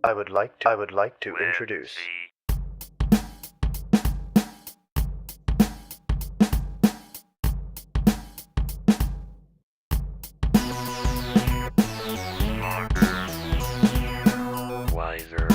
I would like to introduce. Wiser.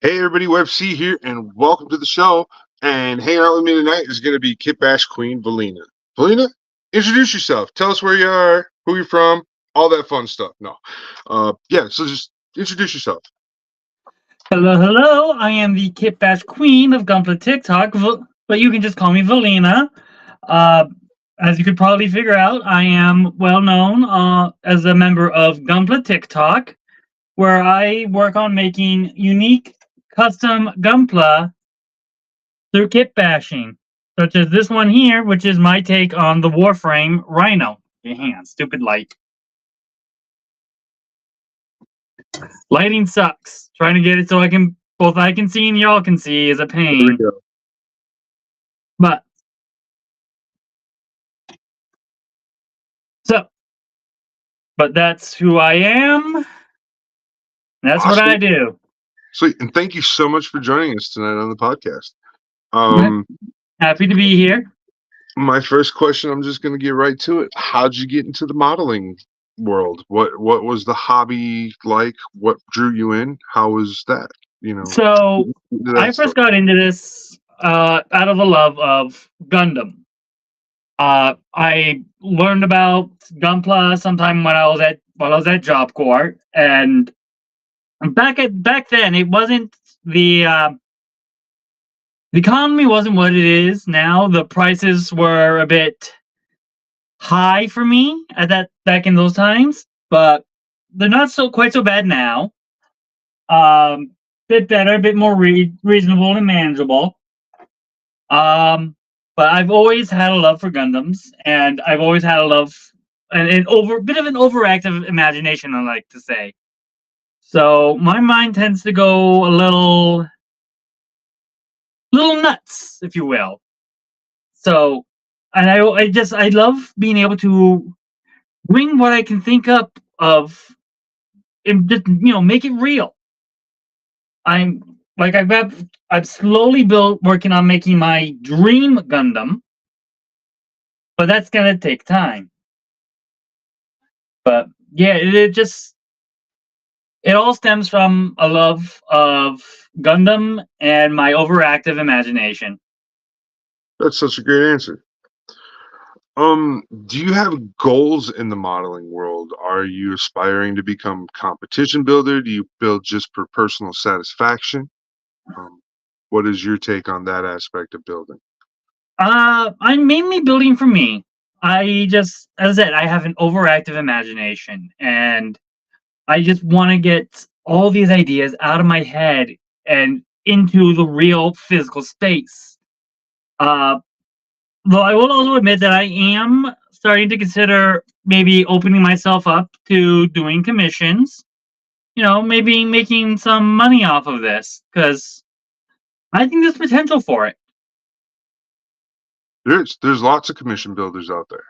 Hey everybody, WebC here, and welcome to the show. And hanging out with me tonight is going to be Kit Bash Queen Valina. Valina, introduce yourself. Tell us where you are, who you're from, all that fun stuff. No, so just introduce yourself. Hello. I am the Kit Bash Queen of Gunpla TikTok, but you can just call me Valina. As you could probably figure out, I am well known as a member of Gunpla TikTok, where I work on making unique custom Gunpla through kit bashing, such as this one here, which is my take on the Warframe Rhino. Your hand, stupid light. Lighting sucks. Trying to get it so I can see and y'all can see is a pain. But that's who I am. That's awesome. What I do. Sweet, and thank you so much for joining us tonight on the podcast. Happy to be here. My first question, I'm just going to get right to it. How'd you get into the modeling world? What was the hobby like? What drew you in? How was that? So I first got into this out of the love of Gundam. I learned about Gunpla sometime when I was at Job Corps, and back then it wasn't the economy wasn't what it is now. The prices were a bit high for me back in those times, but they're not quite so bad now. Bit better, a bit more reasonable and manageable. But I've always had a love for Gundams, and I've always had a love and bit of an overactive imagination, I like to say. So my mind tends to go a little nuts, if you will. So, and I love being able to bring what I can think up of and just, make it real. I've slowly working on making my dream Gundam, but that's gonna take time. But yeah, it all stems from a love of Gundam and my overactive imagination. That's such a great answer. Do you have goals in the modeling world? Are you aspiring to become competition builder? Do you build just for personal satisfaction? What is your take on that aspect of building? I'm mainly building for me. As I said, I have an overactive imagination, and I just want to get all these ideas out of my head and into the real physical space. Though I will also admit that I am starting to consider maybe opening myself up to doing commissions. Maybe making some money off of this, because I think there's potential for it. There's lots of commission builders out there.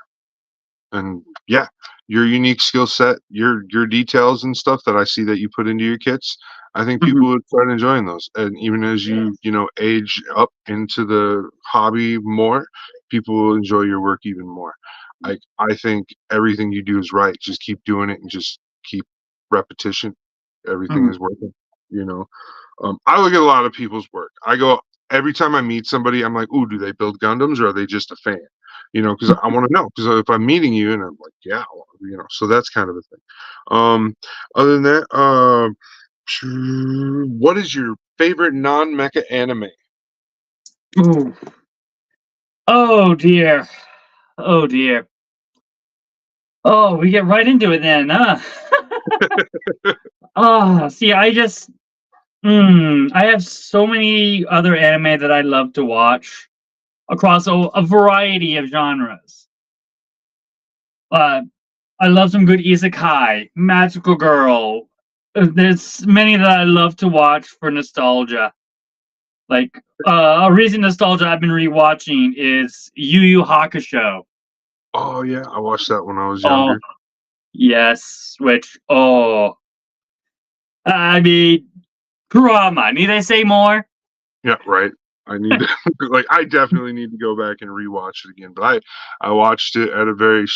And yeah, your unique skill set, your details and stuff that I see that you put into your kits, I think people would start enjoying those. And even as you age up into the hobby more, people will enjoy your work even more. I think everything you do is right. Just keep doing it and just keep repetition. Everything is working. I look at a lot of people's work. I go every time I meet somebody, I'm like, ooh, do they build Gundams or are they just a fan? Because I want to know. Because if I'm meeting you and I'm like, yeah, so that's kind of a thing. Other than that, what is your favorite non-mecha anime? Ooh. Oh dear. Oh dear. Oh, we get right into it then, huh? See, I have so many other anime that I love to watch. across a variety of genres. I love some good isekai, magical girl. There's many that I love to watch for nostalgia. Like a recent nostalgia I've been rewatching is Yu Yu Hakusho. Oh yeah, I watched that when I was Oh younger. yes, which I mean, Kurama. Need I say more? Yeah, right. I need to, like, I definitely need to go back and rewatch it again. But I watched it at a very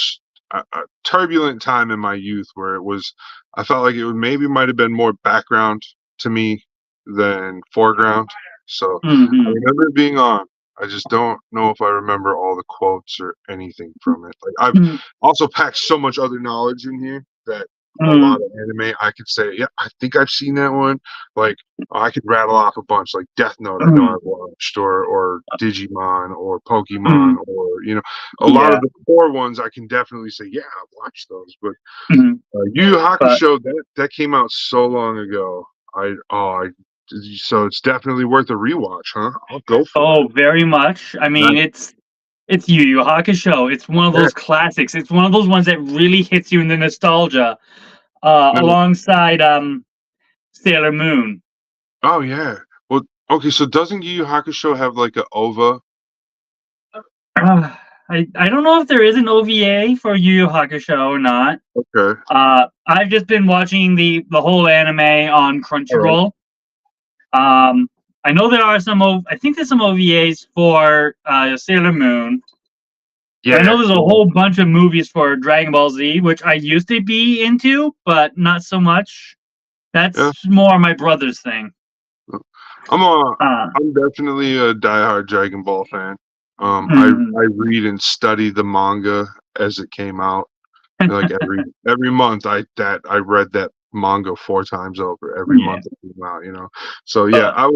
a turbulent time in my youth where it was, I felt like it would maybe might have been more background to me than foreground. So I Hmm. remember it being on. I just don't know if I remember all the quotes or anything from it. Like I've Hmm. also packed so much other knowledge in here that a Hmm. lot of anime I could say, yeah, I think I've seen that one. Like I could rattle off a bunch, like Death Note. I know Hmm. I've watched, or Digimon, or Hmm. Pokemon, or a lot of Yeah. the core ones. I can definitely say, yeah, I've watched those. But Hmm. Yu Yu But Hakusho, that came out so long ago. So it's definitely worth a rewatch, huh? I'll go for it. oh, very much. I mean, Nice. it's Yu Yu Hakusho. It's one of Yeah. those classics. It's one of those ones that really hits you in the nostalgia. No. Alongside Sailor Moon. Oh yeah. Well, okay. So doesn't Yu Yu Hakusho have like a OVA? Uh, I don't know if there is an OVA for Yu Yu Hakusho or not. Okay. I've just been watching the whole anime on All right. Crunchyroll. I know there are I think there's some OVAs for Sailor Moon. I Yeah. know there's a Yeah. whole bunch of movies for Dragon Ball Z, which I used to be into, but not so much. Yeah. That's more my brother's thing. I'm a Uh, I'm definitely a diehard Dragon Ball fan. mhm. I read and study the manga as it came out. Like every month I read that manga 4 times over every Yeah. month it came out, So yeah, Uh,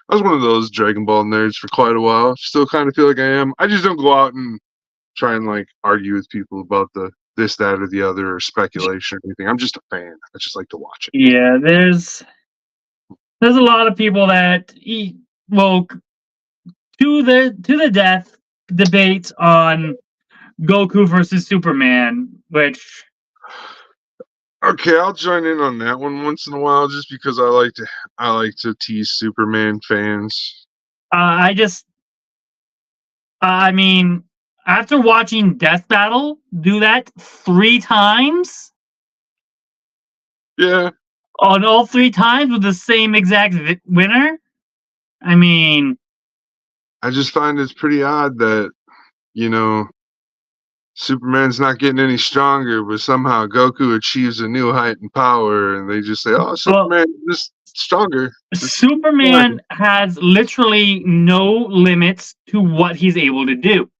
I was one of those Dragon Ball nerds for quite a while. Still kind of feel like I am. I just don't go out and try and like argue with people about the this, that, or the other, or speculation or anything. I'm just a fan. I just like to watch it. yeah, there's a lot of people that well to the death debates on Goku versus Superman, which Okay, I'll join in on that one once in a while, just because I like to tease Superman fans. I just I mean after watching Death Battle do that 3 times Yeah, on all 3 times with the same exact winner. I mean, I just find it's pretty odd that you know Superman's not getting any stronger, but somehow Goku achieves a new height and power, and they just say, "Oh, well, Superman is just stronger." Just Superman fine. has literally no limits to what he's able to do.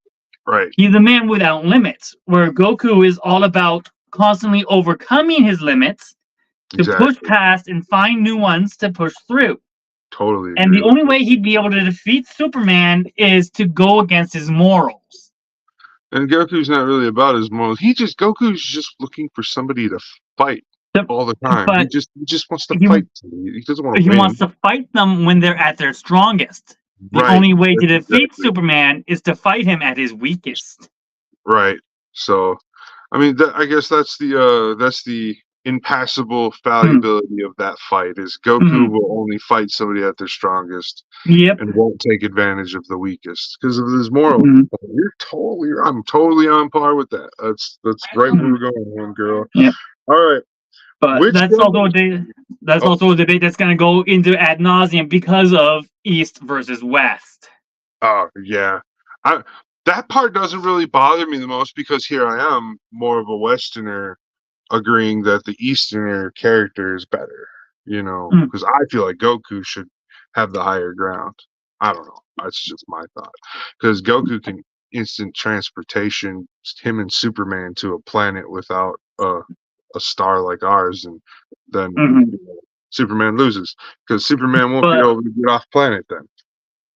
Right, He's a man without limits, where Goku is all about constantly overcoming his limits to push exactly. past and find new ones to push through. Totally And agree the with only you. way he'd be able to defeat Superman is to go against his morals. And Goku's not really about his morals. Goku's just looking for somebody to fight all the time. But He just wants to he, fight somebody. He doesn't want to he wants win. to fight them when they're at their strongest. The Right. only way to That's defeat exactly Superman is to fight him at his weakest. right. So, I mean, I guess that's the impassable Hmm. fallibility of that fight is Goku Hmm. will only fight somebody at their strongest Yep. and won't take advantage of the weakest because of his morals. Hmm. I'm totally on par with that. That's right where we're going, one girl. Yep. All right, But which that's also one? a debate. That's Oh, also a debate that's going to go into ad nauseum because of East versus West. oh yeah. I that part doesn't really bother me the most because here I am, more of a Westerner, agreeing that the Easterner character is better. Mm. Because I feel like Goku should have the higher ground. I don't know. That's just my thought. Because Goku can instant transportation him and Superman to a planet without a star like ours, and then Hmm. Superman loses because Superman won't be But able to get off planet then.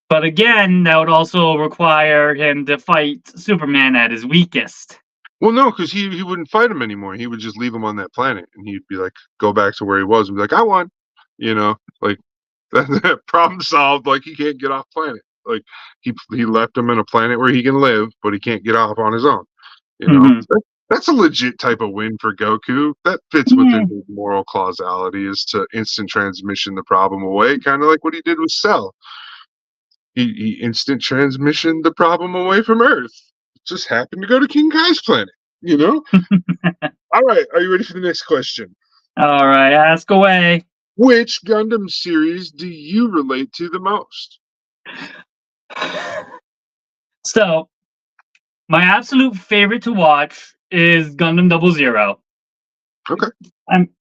but again, that would also require him to fight Superman at his weakest. Well, no, because he wouldn't fight him anymore. He would just leave him on that planet, and he'd be like, go back to where he was, and be like, I won. Like that problem solved. Like he can't get off planet. Like he left him in a planet where he can live, but he can't get off on his own. You know, Mhm. that's a legit type of win for Goku. That fits Yeah. within his moral causality, is to instant transmission the problem away, kind of like what he did with Cell. He instant transmission the problem away from Earth. Just happened to go to King Kai's planet, you know? All right, are you ready for the next question? All right, ask away. Which Gundam series do you relate to the most? So, my absolute favorite to watch is Gundam 00. Okay.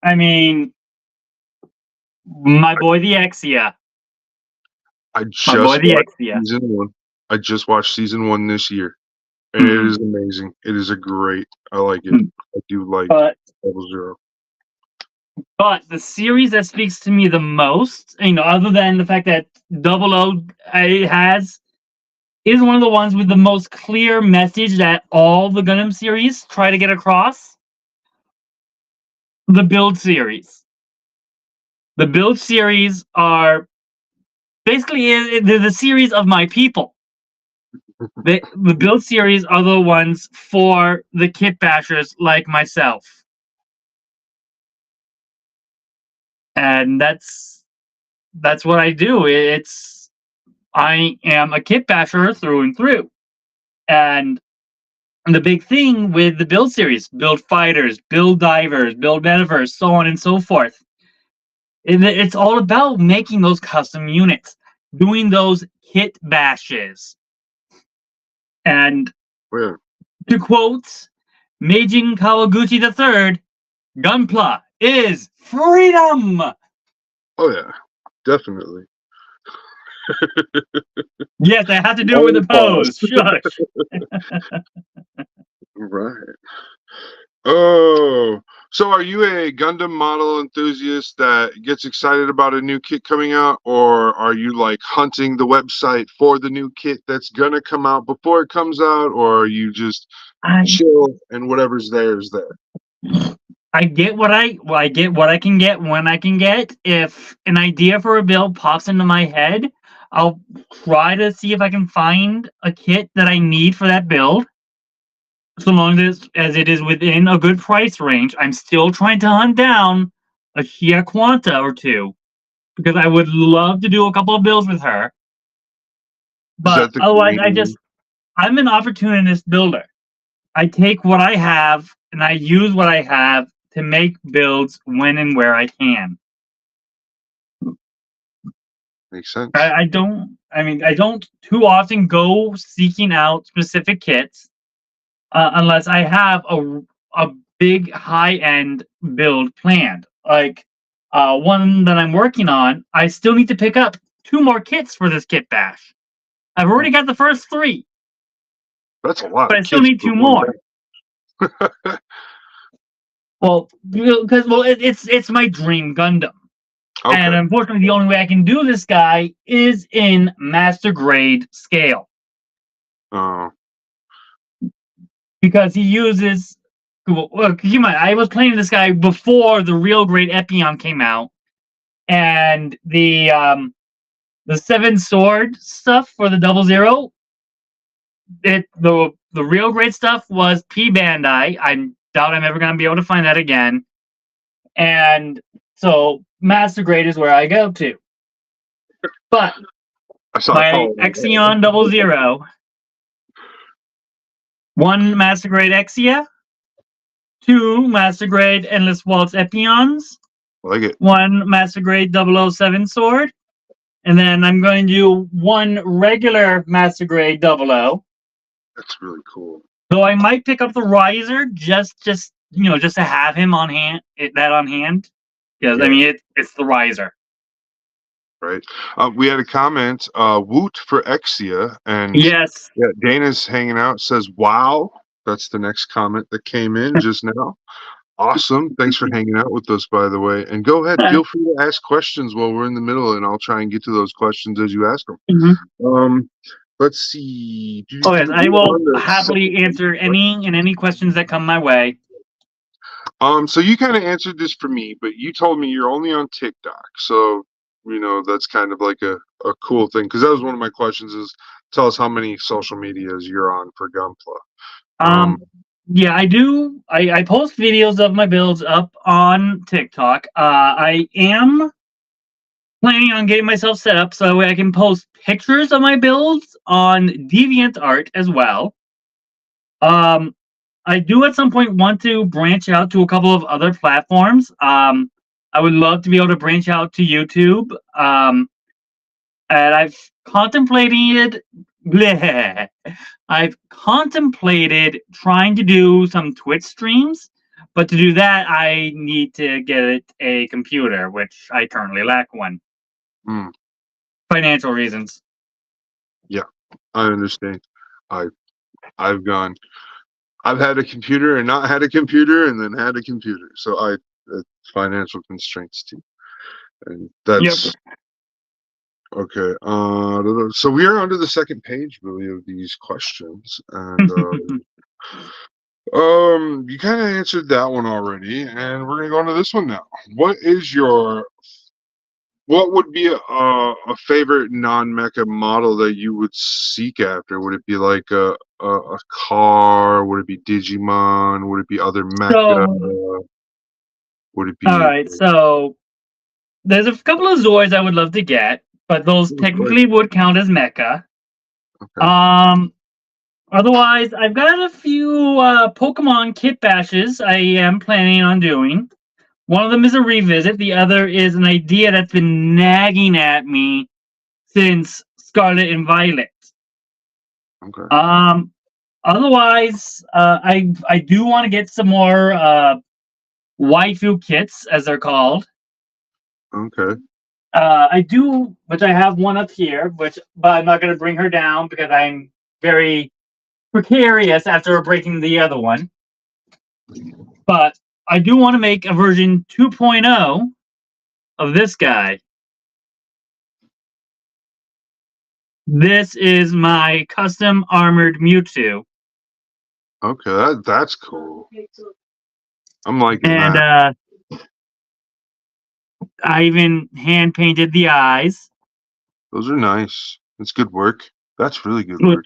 I mean, my boy the Exia. I My boy just the watched Exia. season one. I just watched season one this year, and it is amazing. It is a great. I like it. I do like But 00. the series that speaks to me the most, other than the fact that Double O has, is one of the ones with the most clear message that all the Gundam series try to get across. The Build series. The Build series are basically the series of my people. The Build series are the ones for the kit bashers like myself. And that's what I do. I am a kit basher through and through. And the big thing with the Build series, build fighters, build divers, build metaverse, so on and so forth. It's all about making those custom units, doing those kit bashes. And Yeah. to quote Meijin Kawaguchi III, Gunpla is freedom! Oh yeah, definitely. Yes, I have to do it with Long a pause. pose. Shush. Right. Oh, so are you a Gundam model enthusiast that gets excited about a new kit coming out, or are you like hunting the website for the new kit that's gonna come out before it comes out, or are you just I chill and whatever's there is there? I get what I get what I can get when I can get. If an idea for a build pops into my head, I'll try to see if I can find a kit that I need for that build. So long as it is within a good price range, I'm still trying to hunt down a Shia Quanta or two because I would love to do a couple of builds with her. Is But that the otherwise, green? I'm an opportunist builder. I take what I have and I use what I have to make builds when and where I can. Makes sense. I don't. I mean, I don't too often go seeking out specific kits unless I have a big high end build planned. Like one that I'm working on, I still need to pick up 2 more kits for this kit bash. I've already got the first 3, That's a lot but of I still kits need for 2 one more. Well, because it's my dream Gundam. And Okay. unfortunately, the only way I can do this guy is in master grade scale Oh, because he uses. Well, keep in mind, I was playing this guy before the real grade Epion came out, and the 7 sword stuff for the 00. The real great stuff was P Bandai. I doubt I'm ever gonna be able to find that again. And so master grade is where I go to. But I saw a my call. Exion 00, 1 master grade Exia, 2 master grade Endless Waltz Epions, I like it. 1 master grade 007 sword, and then I'm going to do 1 regular master grade 00. That's really cool. Though I might pick up the riser just to have him on hand, on hand. Because Yeah. I mean it's the riser. Right. We had a comment, woot for Exia, and Yes. yeah, Dana's hanging out, says, wow. That's the next comment that came in just now. Awesome. Thanks for hanging out with us, by the way. And go ahead, feel free to ask questions while we're in the middle, and I'll try and get to those questions as you ask them. Mm-hmm. Let's see. Oh yes, I will On the happily answer any questions that come my way. So you kind of answered this for me, but you told me you're only on TikTok. So that's kind of like a cool thing, because that was one of my questions is tell us how many social medias you're on for Gunpla. Yeah, I do. I post videos of my builds up on TikTok. I am planning on getting myself set up so that way I can post pictures of my builds on DeviantArt as well. I do at some point want to branch out to a couple of other platforms. I would love to be able to branch out to YouTube. And bleh, I've contemplated trying to do some Twitch streams, but to do that, I need to get a computer, which I currently lack one. Financial reasons. Yeah, I understand. I've had a computer and not had a computer, and then had a computer. So financial constraints too, and that's okay. So we are onto the second page, really, of these questions, and you kind of answered that one already, and we're gonna go into this one now. What would be a favorite non-mecha model that you would seek after? Would it be like a car? Would it be Digimon? Would it be other mecha? Would it be? All right, so there's a couple of Zords I would love to get, but those technically would count as mecha. Okay. Otherwise, I've got a few Pokemon kit bashes I am planning on doing. One of them is a revisit. The other is an idea that's been nagging at me since Scarlet and Violet. Okay. Otherwise, I do want to get some more waifu kits, as they're called. Okay. I do, which I have one up here, but I'm not going to bring her down because I'm very precarious after breaking the other one. But I do want to make a version 2.0 of this guy. This is my custom armored Mewtwo. Okay, that's cool. I'm liking that. And I even hand painted the eyes. Those are nice. That's good work. That's really good work.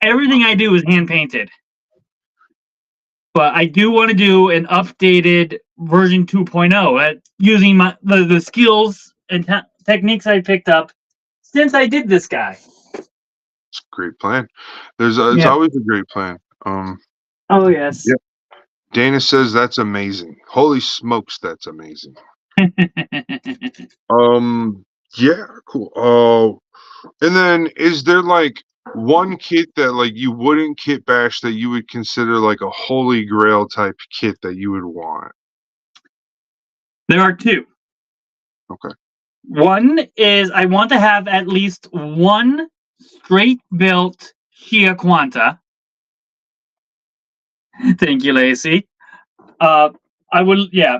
Everything I do is hand painted. But I do want to do an updated version 2.0 using the skills and techniques I picked up since I did this guy. It's a great plan. It's always a great plan. Oh yes. Yeah. Dana says that's amazing. Holy smokes, that's amazing. Yeah, cool. And then is there like one kit that like you wouldn't kit bash that you would consider like a holy grail type kit that you would want? There are two. Okay. One is I want to have at least one straight built Shia Quanta. Thank you, Lacey. I would, yeah.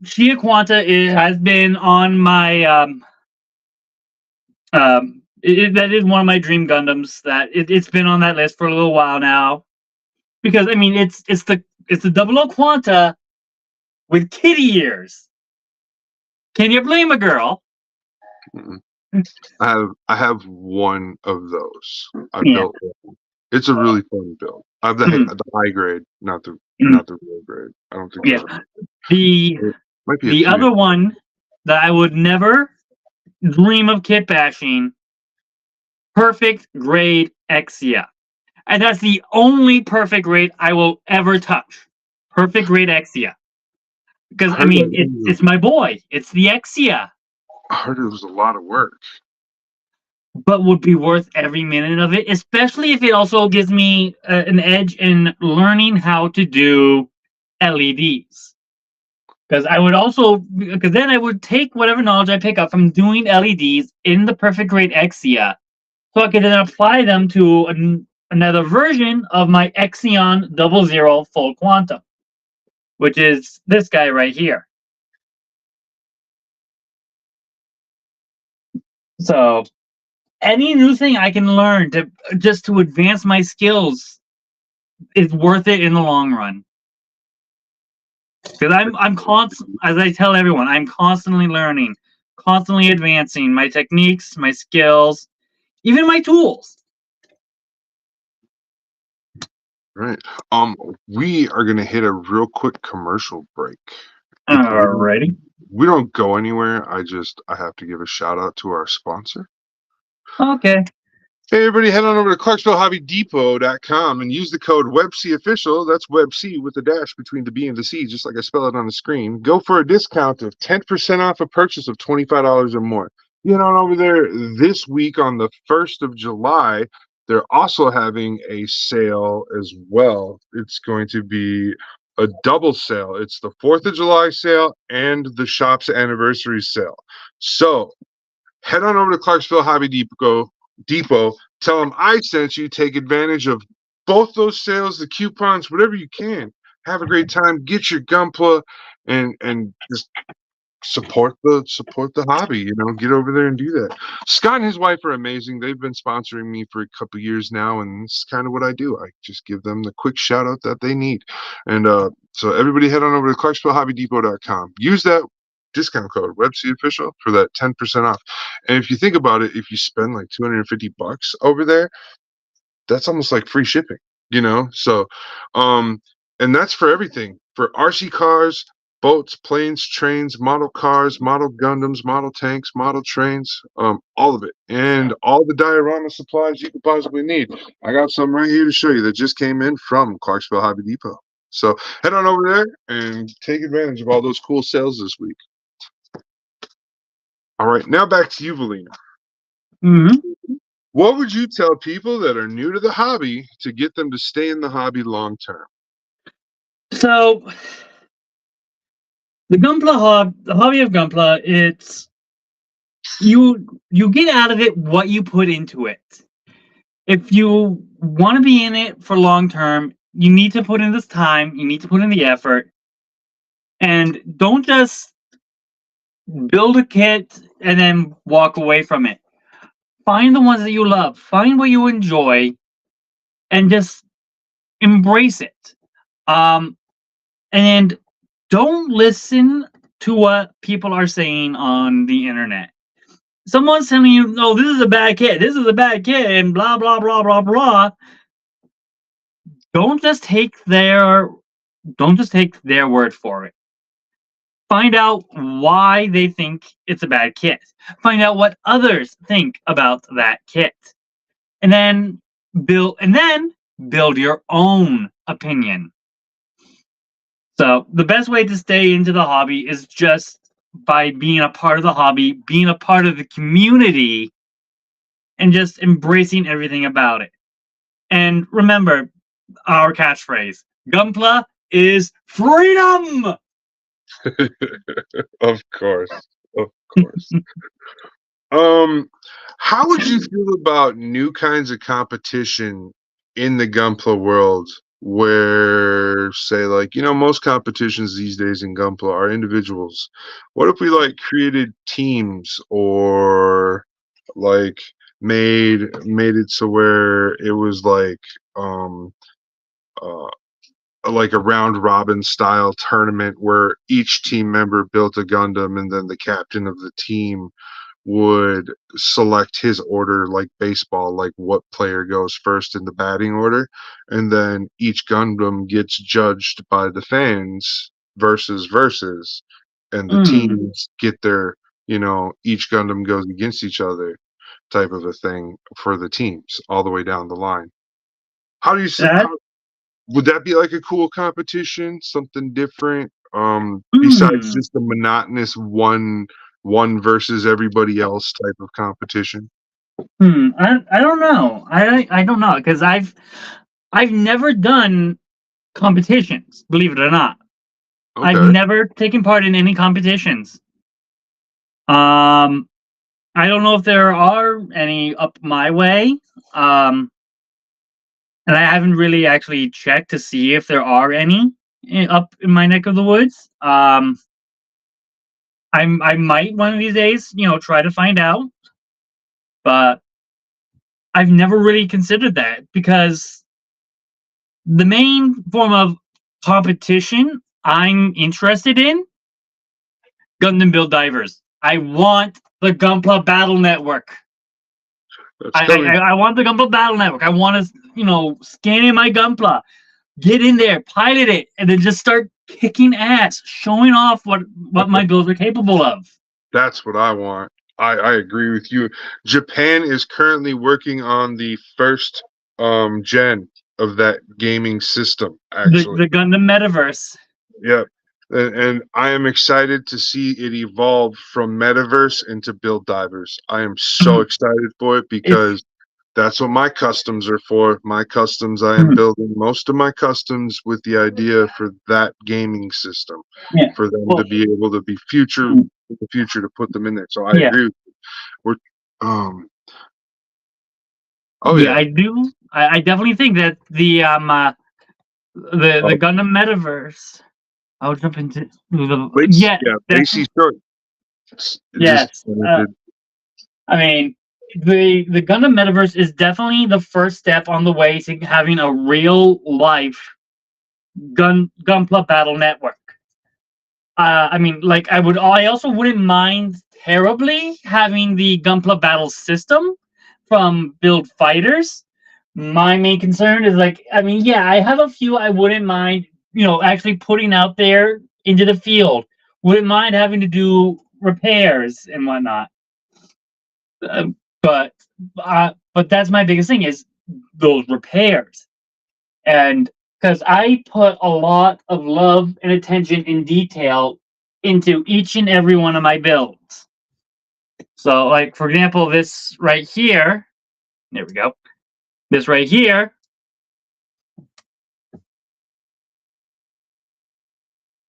Shia Quanta has been on my that is one of my dream Gundams. That it's been on that list for a little while now, because I mean it's the 00 Quanta with kitty ears. Can you blame a girl? I have one of those. I built one. It's a really fun build. I have the high grade, not the low grade. I don't think. Yeah. The other one that I would never dream of kit bashing, perfect grade Exia. And that's the only perfect grade I will ever touch. Perfect grade Exia. Because I mean it's my boy. It's the Exia. I heard it was a lot of work. But would be worth every minute of it, especially if it also gives me an edge in learning how to do LEDs. Because then I would take whatever knowledge I pick up from doing LEDs in the perfect grade Exia, so I could then apply them to another version of my Exion 00 full quantum, which is this guy right here. So any new thing I can learn to advance my skills is worth it in the long run. Because I'm constant, as I tell everyone, I'm constantly learning. constantly advancing my techniques, my skills, even my tools. Right. We are gonna hit a real quick commercial break. Alrighty. We don't go anywhere. I have to give a shout out to our sponsor. Okay. Hey, everybody, head on over to ClarksvilleHobbyDepot.com and use the code WebCOfficial. That's WebC with a dash between the B and the C, just like I spell it on the screen. Go for a discount of 10% off a purchase of $25 or more. Get on over there this week on the 1st of July. They're also having a sale as well. It's going to be a double sale. It's the 4th of July sale and the shop's anniversary sale. So head on over to Clarksville Hobby Depot, tell them I sent you. Take advantage of both those sales, the coupons, whatever you can. Have a great time. Get your Gunpla and just support the hobby. Get over there and do that. Scott and his wife are amazing. They've been sponsoring me for a couple years now, and it's kind of what I do. I just give them the quick shout out that they need. And so everybody head on over to ClarksvilleHobbyDepot.com. Use that discount code WebCOfficial for that 10% off. And if you think about it, if you spend like $250 over there, that's almost like free shipping, So and that's for everything, for RC cars, boats, planes, trains, model cars, model Gundams, model tanks, model trains, all of it, and all the diorama supplies you could possibly need. I got some right here to show you that just came in from Clarksville Hobby Depot. So head on over there and take advantage of all those cool sales this week. All right, now back to you, Valina. Mm-hmm. What would you tell people that are new to the hobby to get them to stay in the hobby long term? So, the hobby of Gunpla, it's you get out of it what you put into it. If you want to be in it for long term, you need to put in this time, you need to put in the effort, and don't just build a kit and then walk away from it. Find the ones that you love, find what you enjoy, and just embrace it. And don't listen to what people are saying on the internet. Someone's telling you, "No, this is a bad kit. This is a bad kit," and blah blah blah blah blah. Don't just take their word for it. Find out why they think it's a bad kit. Find out what others think about that kit, and then build your own opinion. So the best way to stay into the hobby is just by being a part of the hobby, being a part of the community, and just embracing everything about it. And remember our catchphrase, Gunpla is freedom! Of course. How would you feel about new kinds of competition in the Gunpla world where, say, like, most competitions these days in Gunpla are individuals? What if we created teams, or made it so where it was a round robin style tournament where each team member built a Gundam, and then the captain of the team would select his order, like baseball, like what player goes first in the batting order, and then each Gundam gets judged by the fans versus, and the teams get their, each Gundam goes against each other type of a thing for the teams all the way down the line. How do you see? Would that be like a cool competition, something different, besides just the monotonous one versus everybody else type of competition? I don't know. I don't know, because I've never done competitions, believe it or not. Okay. I've never taken part in any competitions. I don't know if there are any up my way. And I haven't really actually checked to see if there are any up in my neck of the woods. I might one of these days, try to find out. But I've never really considered that, because the main form of competition I'm interested in, Gundam Build Divers. I want the Gunpla Battle Network. That's coming. I want the Gunpla Battle Network. I want to, scan in my Gunpla, get in there, pilot it, and then just start kicking ass, showing off what my builds are capable of. That's what I want. I agree with you. Japan is currently working on the first gen of that gaming system, actually. The Gundam Metaverse. Yep. And I am excited to see it evolve from Metaverse into Build Divers. I am so excited for it because that's what my customs are for. My customs, I am building most of my customs with the idea for that gaming system, for them to be able to be in the future to put them in there. So I agree with you. We're, I do. I definitely think that the Gundam Metaverse. I'll jump into the Macy's short. Yes. I mean, the Gundam Metaverse is definitely the first step on the way to having a real life Gunpla Battle Network. I mean, like I also wouldn't mind terribly having the Gunpla Battle system from Build Fighters. My main concern is I have a few I wouldn't mind, actually putting out there into the field. Wouldn't mind having to do repairs and whatnot. But that's my biggest thing is those repairs, and because I put a lot of love and attention and detail into each and every one of my builds. So, like for example, this right here. There we go. This right here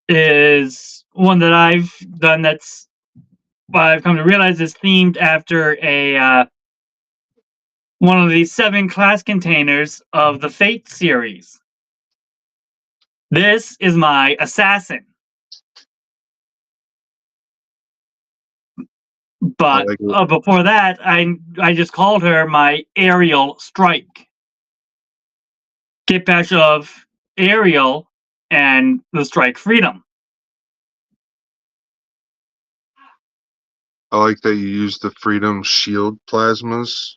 is one that I've done. That's I've come to realize is themed after a one of the 7 class containers of the Fate series. This is my assassin. But before that, I just called her my aerial strike. Kit bash of Ariel and the Strike Freedom. I like that you use the Freedom Shield plasmas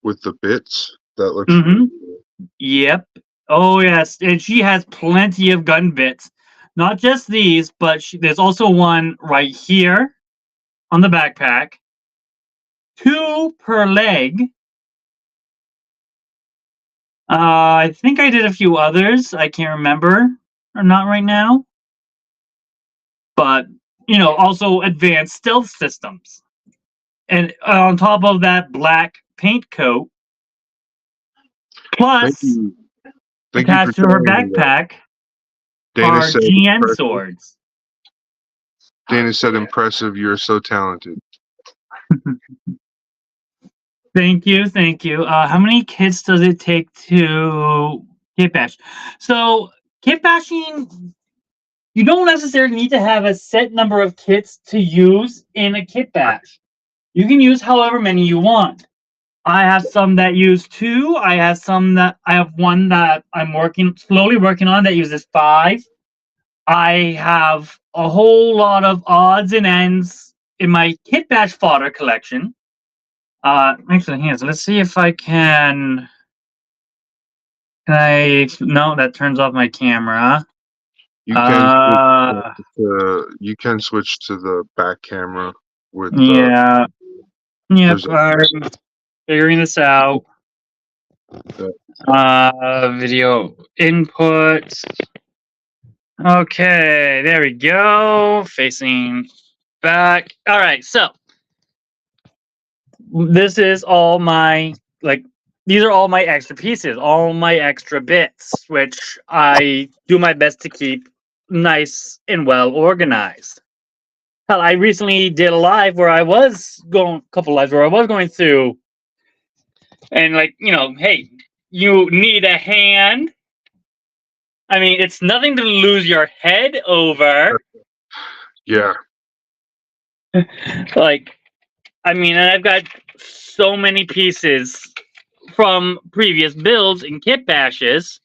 with the bits. That looks really cool. Yep. Oh yes, and she has plenty of gun bits. Not just these, but there's also one right here on the backpack. 2 per leg. I think I did a few others. I can't remember, or not right now. But also advanced stealth systems, and on top of that, black paint coat. Plus, attached to her backpack are GN swords. Dana said, "Impressive! You're so talented." Thank you. How many kits does it take to kit bash? So kit bashing, you don't necessarily need to have a set number of kits to use in a kit bash. You can use however many you want. I have some that use 2. I have one that I'm slowly working on that uses 5. I have a whole lot of odds and ends in my kit bash fodder collection. Actually, let's see if I can. No, that turns off my camera. You can switch to the back camera with. Yep. I'm figuring this out. Video input. Okay, there we go. Facing back. All right, so this is all my these are all my extra pieces, all my extra bits, which I do my best to keep nice and well organized. Hell, I recently did a live where I was going through, and hey, you need a hand. I mean, it's nothing to lose your head over. Yeah. And I've got so many pieces from previous builds and kit bashes,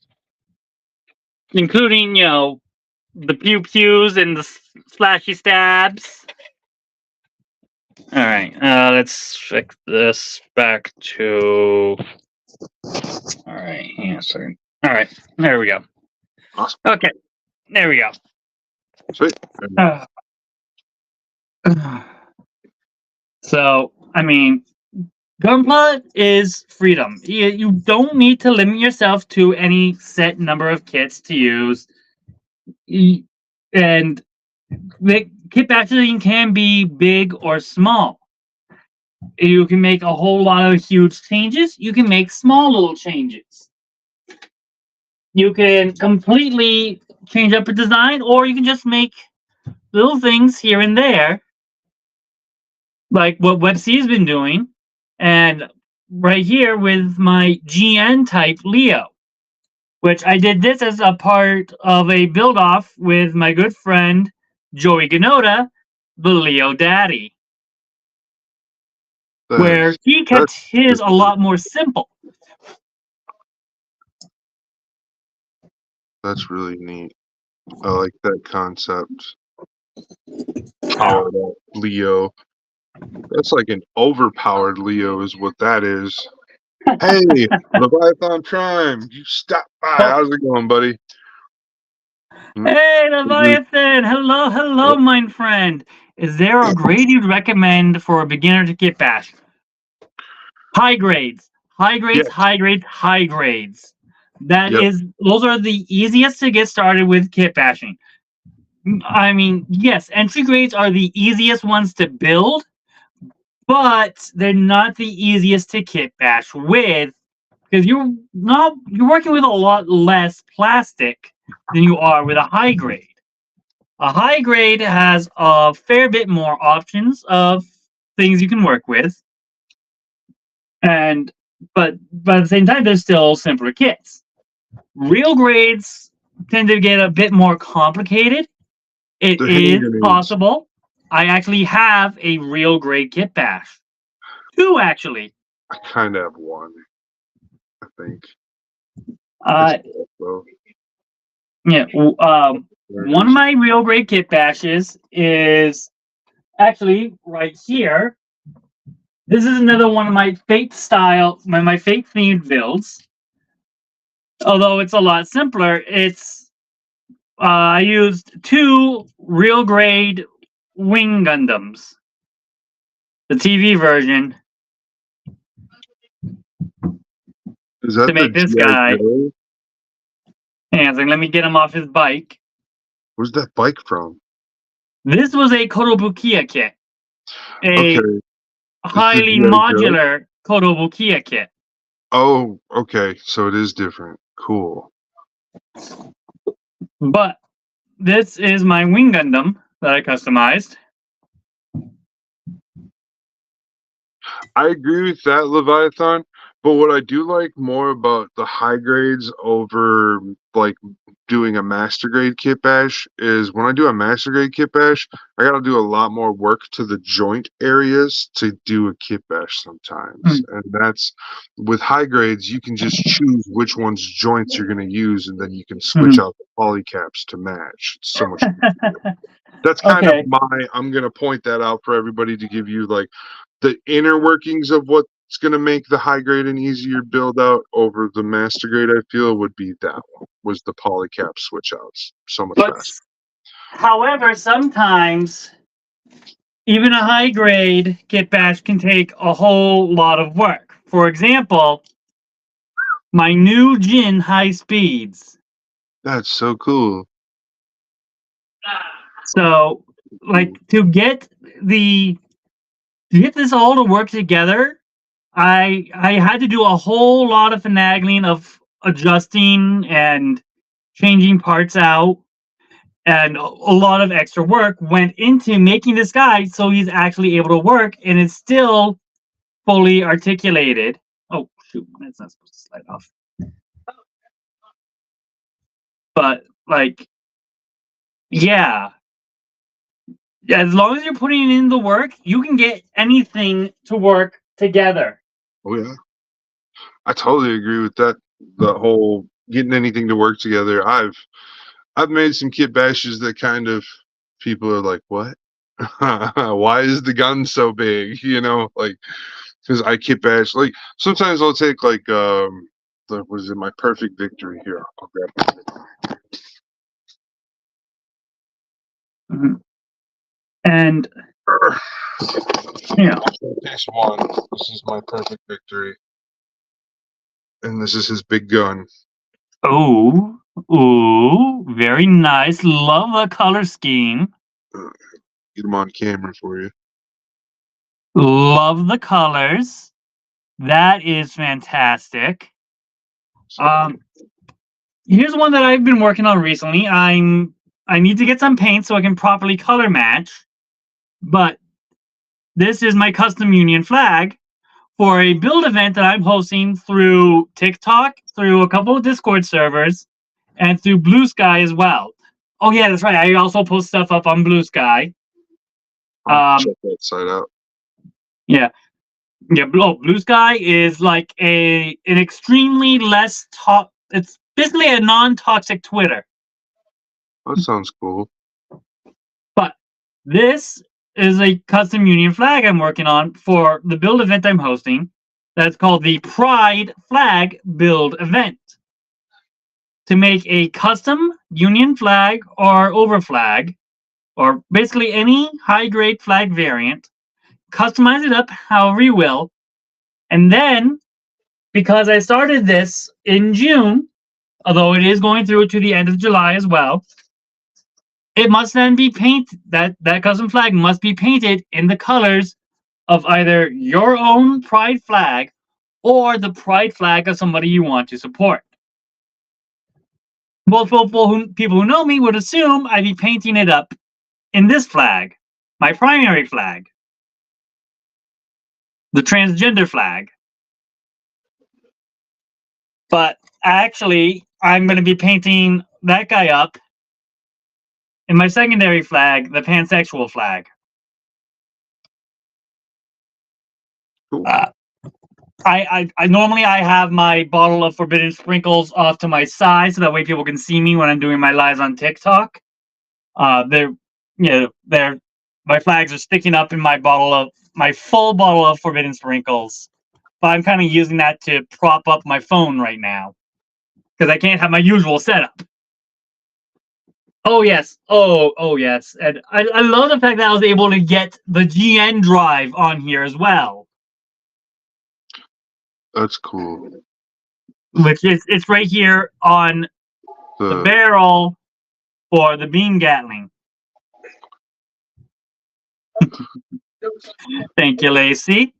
including, the pew pews and the slashy stabs. All right. Let's fix this back to. All right. Hang on a second. All right. There we go. Awesome. Okay. There we go. Sweet. So, I mean, Gunpla is freedom. You don't need to limit yourself to any set number of kits to use. And the kit packaging can be big or small. You can make a whole lot of huge changes. You can make small little changes. You can completely change up a design, or you can just make little things here and there, like what WebC's been doing. And right here with my GN type Leo, which I did this as a part of a build off with my good friend Joey Ganoda, the Leo Daddy, where he kept his a lot more simple. That's really neat. I like that concept. Powered up Leo. That's like an overpowered Leo is what that is. Hey, Leviathan Prime, you stop by. How's it going, buddy? Hey, Leviathan! Hello, hello, my friend. Is there a grade you'd recommend for a beginner to kit bash? High grades, high grades, Yes. high grades, high grades. Yep. Those are the easiest to get started with kit bashing. I mean, yes, entry grades are the easiest ones to build, but they're not the easiest to kit bash with because you're working with a lot less plastic than you are with a high grade. A high grade has a fair bit more options of things you can work with, but at the same time, there's still simpler kits. Real grades tend to get a bit more complicated. It The is hand grenades. possible. I actually have a real grade kit bash. 2 actually. I kind of have one, I think. Yeah. One of my real grade kit bashes is actually right here. This is another one of my Fate style, my Fate themed builds. Although it's a lot simpler, it's I used 2 real grade Wing Gundams, the TV version, Is that to make the this G.I. guy. Joe? And let me get him off his bike. Where's that bike from? This was a Kotobukiya kit, a Okay. highly G.I. Joe? modular Kotobukiya kit. Oh, okay. So it is different. Cool. But this is my Wing Gundam that I customized. I agree with that, Leviathan. But what I do like more about the high grades over like doing a master grade kit bash is when I do a master grade kit bash, I got to do a lot more work to the joint areas to do a kit bash sometimes. And that's with high grades, you can just choose which one's joints you're going to use, and then you can switch out the polycaps to match. It's so much easier. That's kind of I'm going to point that out for everybody to give you like the inner workings of what's going to make the high grade an easier build out over the master grade. I feel would be that one was the polycap switch outs so much faster. However, sometimes even a high grade kit bash can take a whole lot of work. For example, my new Jin high speeds. That's so cool. So, like to get this all to work together, I had to do a whole lot of finagling of adjusting and changing parts out, and a lot of extra work went into making this guy so he's actually able to work and it's still fully articulated. Oh shoot, that's not supposed to slide off. But like, yeah, as long as you're putting in the work, you can get anything to work together. Oh yeah, I totally agree with that. The whole getting anything to work together. I've made some kit bashes that kind of people are like, what? Why is the gun so big? You know, like because I keep badge. Like sometimes I'll take like was it my perfect victory here? I'll grab it. Mhm. And you know, Case one. This is my perfect victory, and this is his big gun. ooh, ooh, very nice. Love the color scheme. Get him on camera for you. Love the colors. That is fantastic. Um, here's one that I've been working on recently. I need to get some paint so I can properly color match. But this is my custom Union flag for a build event that I'm hosting through TikTok, through a couple of Discord servers, and through Blue Sky as well. Oh yeah, that's right. I also post stuff up on Blue Sky. Check that side out. Yeah. Yeah, Blue Sky is like an extremely less it's basically a non-toxic Twitter. That sounds cool. But this is a custom Union flag I'm working on for the build event I'm hosting. That's called the Pride Flag Build Event. To make a custom Union flag or over flag, or basically any high-grade flag variant, customize it up however you will, and then, because I started this in June, although it is going through to the end of July as well, it must then be painted. That custom flag must be painted in the colors of either your own pride flag or the pride flag of somebody you want to support. Most people who know me would assume I'd be painting it up in this flag, my primary flag, the transgender flag. But actually, I'm going to be painting that guy up in my secondary flag, the pansexual flag. Cool. I normally I have my bottle of forbidden sprinkles off to my side so that way people can see me when I'm doing my lives on TikTok. They're my flags are sticking up in my full bottle of forbidden sprinkles. But I'm kind of using that to prop up my phone right now because I can't have my usual setup. Oh yes, oh yes, and I love the fact that I was able to get the GN drive on here as well. That's cool. Which is it's right here on the barrel for the beam Gatling. Thank you, Lacey.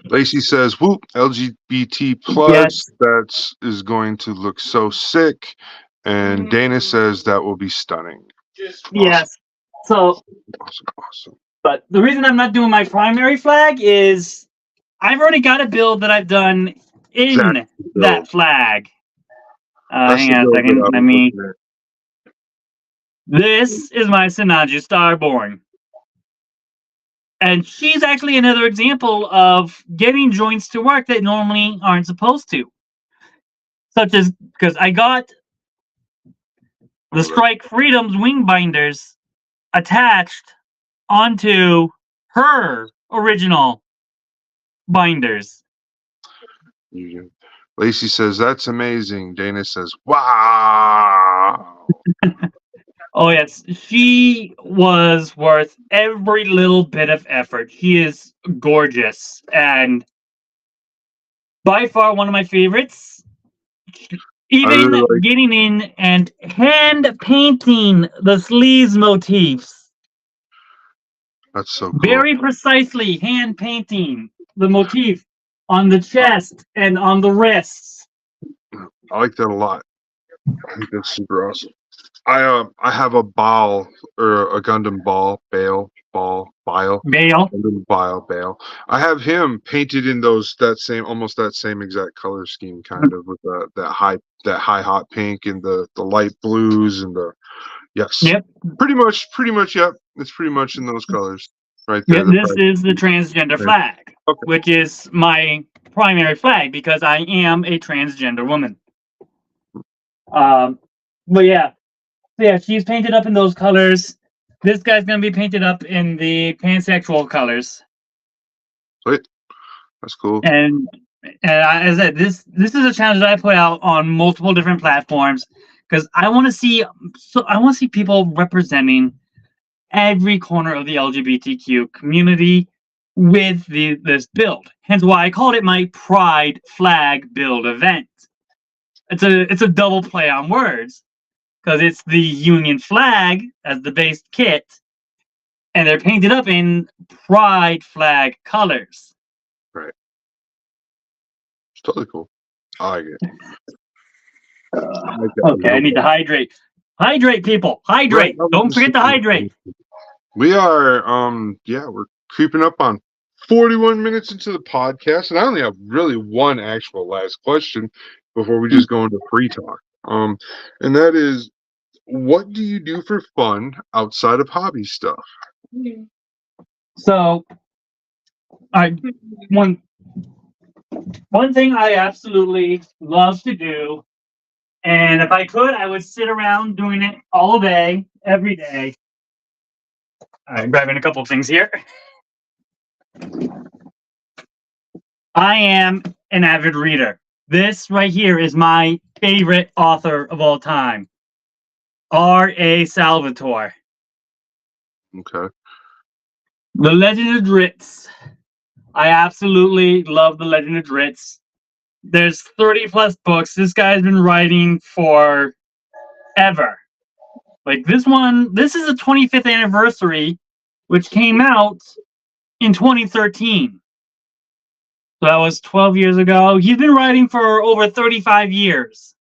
Lacey says, "Whoop, LGBT plus. Yes. That is going to look so sick." And Dana says that will be stunning. Yes. So, Awesome. but the reason I'm not doing my primary flag is I've already got a build that I've done in that flag. Hang on a second. Let me. This is my Sinanju Starborn. And she's actually another example of getting joints to work that normally aren't supposed to. Such as, because I got the Strike Freedom's wing binders attached onto her original binders. Lacey says, "That's amazing." Dana says, "Wow." Oh yes, she was worth every little bit of effort. She is gorgeous and by far one of my favorites. Even really getting in and hand painting the sleeves motifs. That's so cool. Very precisely hand painting the motif on the chest and on the wrists. I like that a lot. I think that's super awesome. I have a ball or a Gundam bile. Gundam bile. I have him painted in almost that same exact color scheme, kind of with that high hot pink and the light blues and the Yep. Pretty much. Yep. It's pretty much in those colors right there. Yep, this is the transgender flag, which is my primary flag because I am a transgender woman. But yeah, she's painted up in those colors. This guy's gonna be painted up in the pansexual colors, Sweet. That's cool. and as I said, this is a challenge that I put out on multiple different platforms because I want to see people representing every corner of the LGBTQ community with this build. Hence why I called it my Pride Flag Build event. It's a double play on words because it's the Union flag as the base kit, and they're painted up in Pride Flag colors. Right. It's totally cool. I like it. I like that. Okay, I need to hydrate. Hydrate, people. Hydrate. Right. Don't forget to hydrate. We are, we're creeping up on 41 minutes into the podcast, and I only have really one actual last question before we just go into free talk. And that is, what do you do for fun outside of hobby stuff? So, one thing I absolutely love to do, and if I could, I would sit around doing it all day, every day. I'm grabbing a couple of things here. I am an avid reader. This right here is my favorite author of all time, R.A. Salvatore. Okay. The Legend of Dritz. I absolutely love The Legend of Dritz. There's 30 plus books. This guy's been writing for ever. Like this is the 25th anniversary, which came out in 2013. So that was 12 years ago. He's been writing for over 35 years.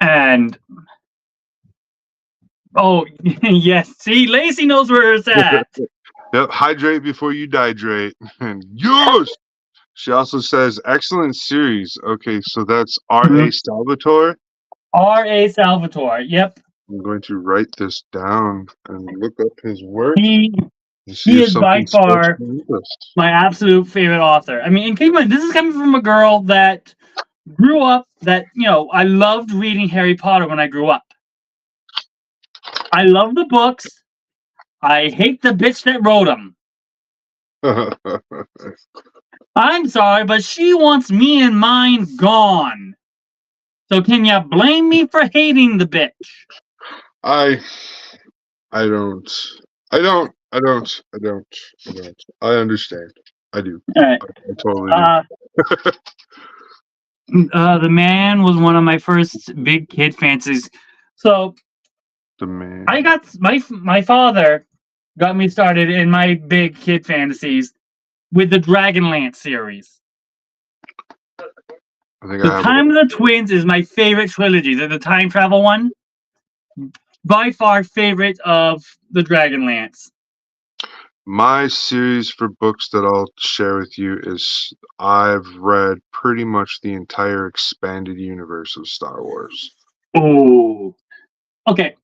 And oh, yes. See, Lacey knows where it's at. Yep, hydrate before you dihydrate. And yes! She also says, excellent series. Okay, so that's R.A. Salvatore. R.A. Salvatore, yep. I'm going to write this down and look up his work. He is by far my absolute favorite author. I mean, and keep in mind, this is coming from a girl that grew up I loved reading Harry Potter when I grew up. I love the books. I hate the bitch that wrote them. I'm sorry, but she wants me and mine gone. So can you blame me for hating the bitch? I don't. I understand. I do. Right. I totally do. The Man was one of my first big kid fantasies. So The Man. I got my father got me started in my big kid fantasies with the Dragonlance series. I think The Time of the Twins is my favorite trilogy. The time travel one. By far favorite of the Dragonlance. My series for books that I'll share with you is I've read pretty much the entire expanded universe of Star Wars. Oh. Okay.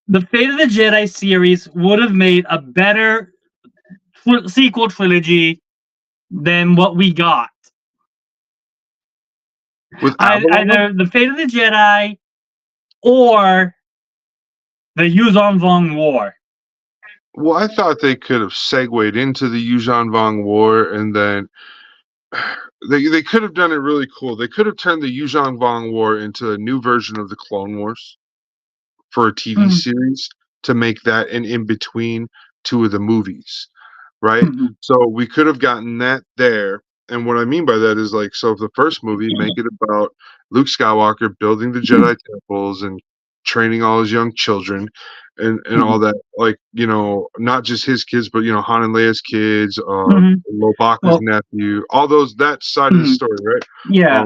The Fate of the Jedi series would have made a better sequel trilogy than what we got. With either the Fate of the Jedi or the Yuzon Vong War. Well, I thought they could have segued into the Yuzhan Vong War, and then they could have done it really cool. They could have turned the Yuzhan Vong War into a new version of the Clone Wars for a TV series to make that an in-between two of the movies, right? So we could have gotten that there. And what I mean by that is, like, so if the first movie, make it about Luke Skywalker building the Jedi temples and training all his young children and all that, like, not just his kids, but, Han and Leia's kids, Lobaka's nephew, all those, that side of the story, right? Yeah,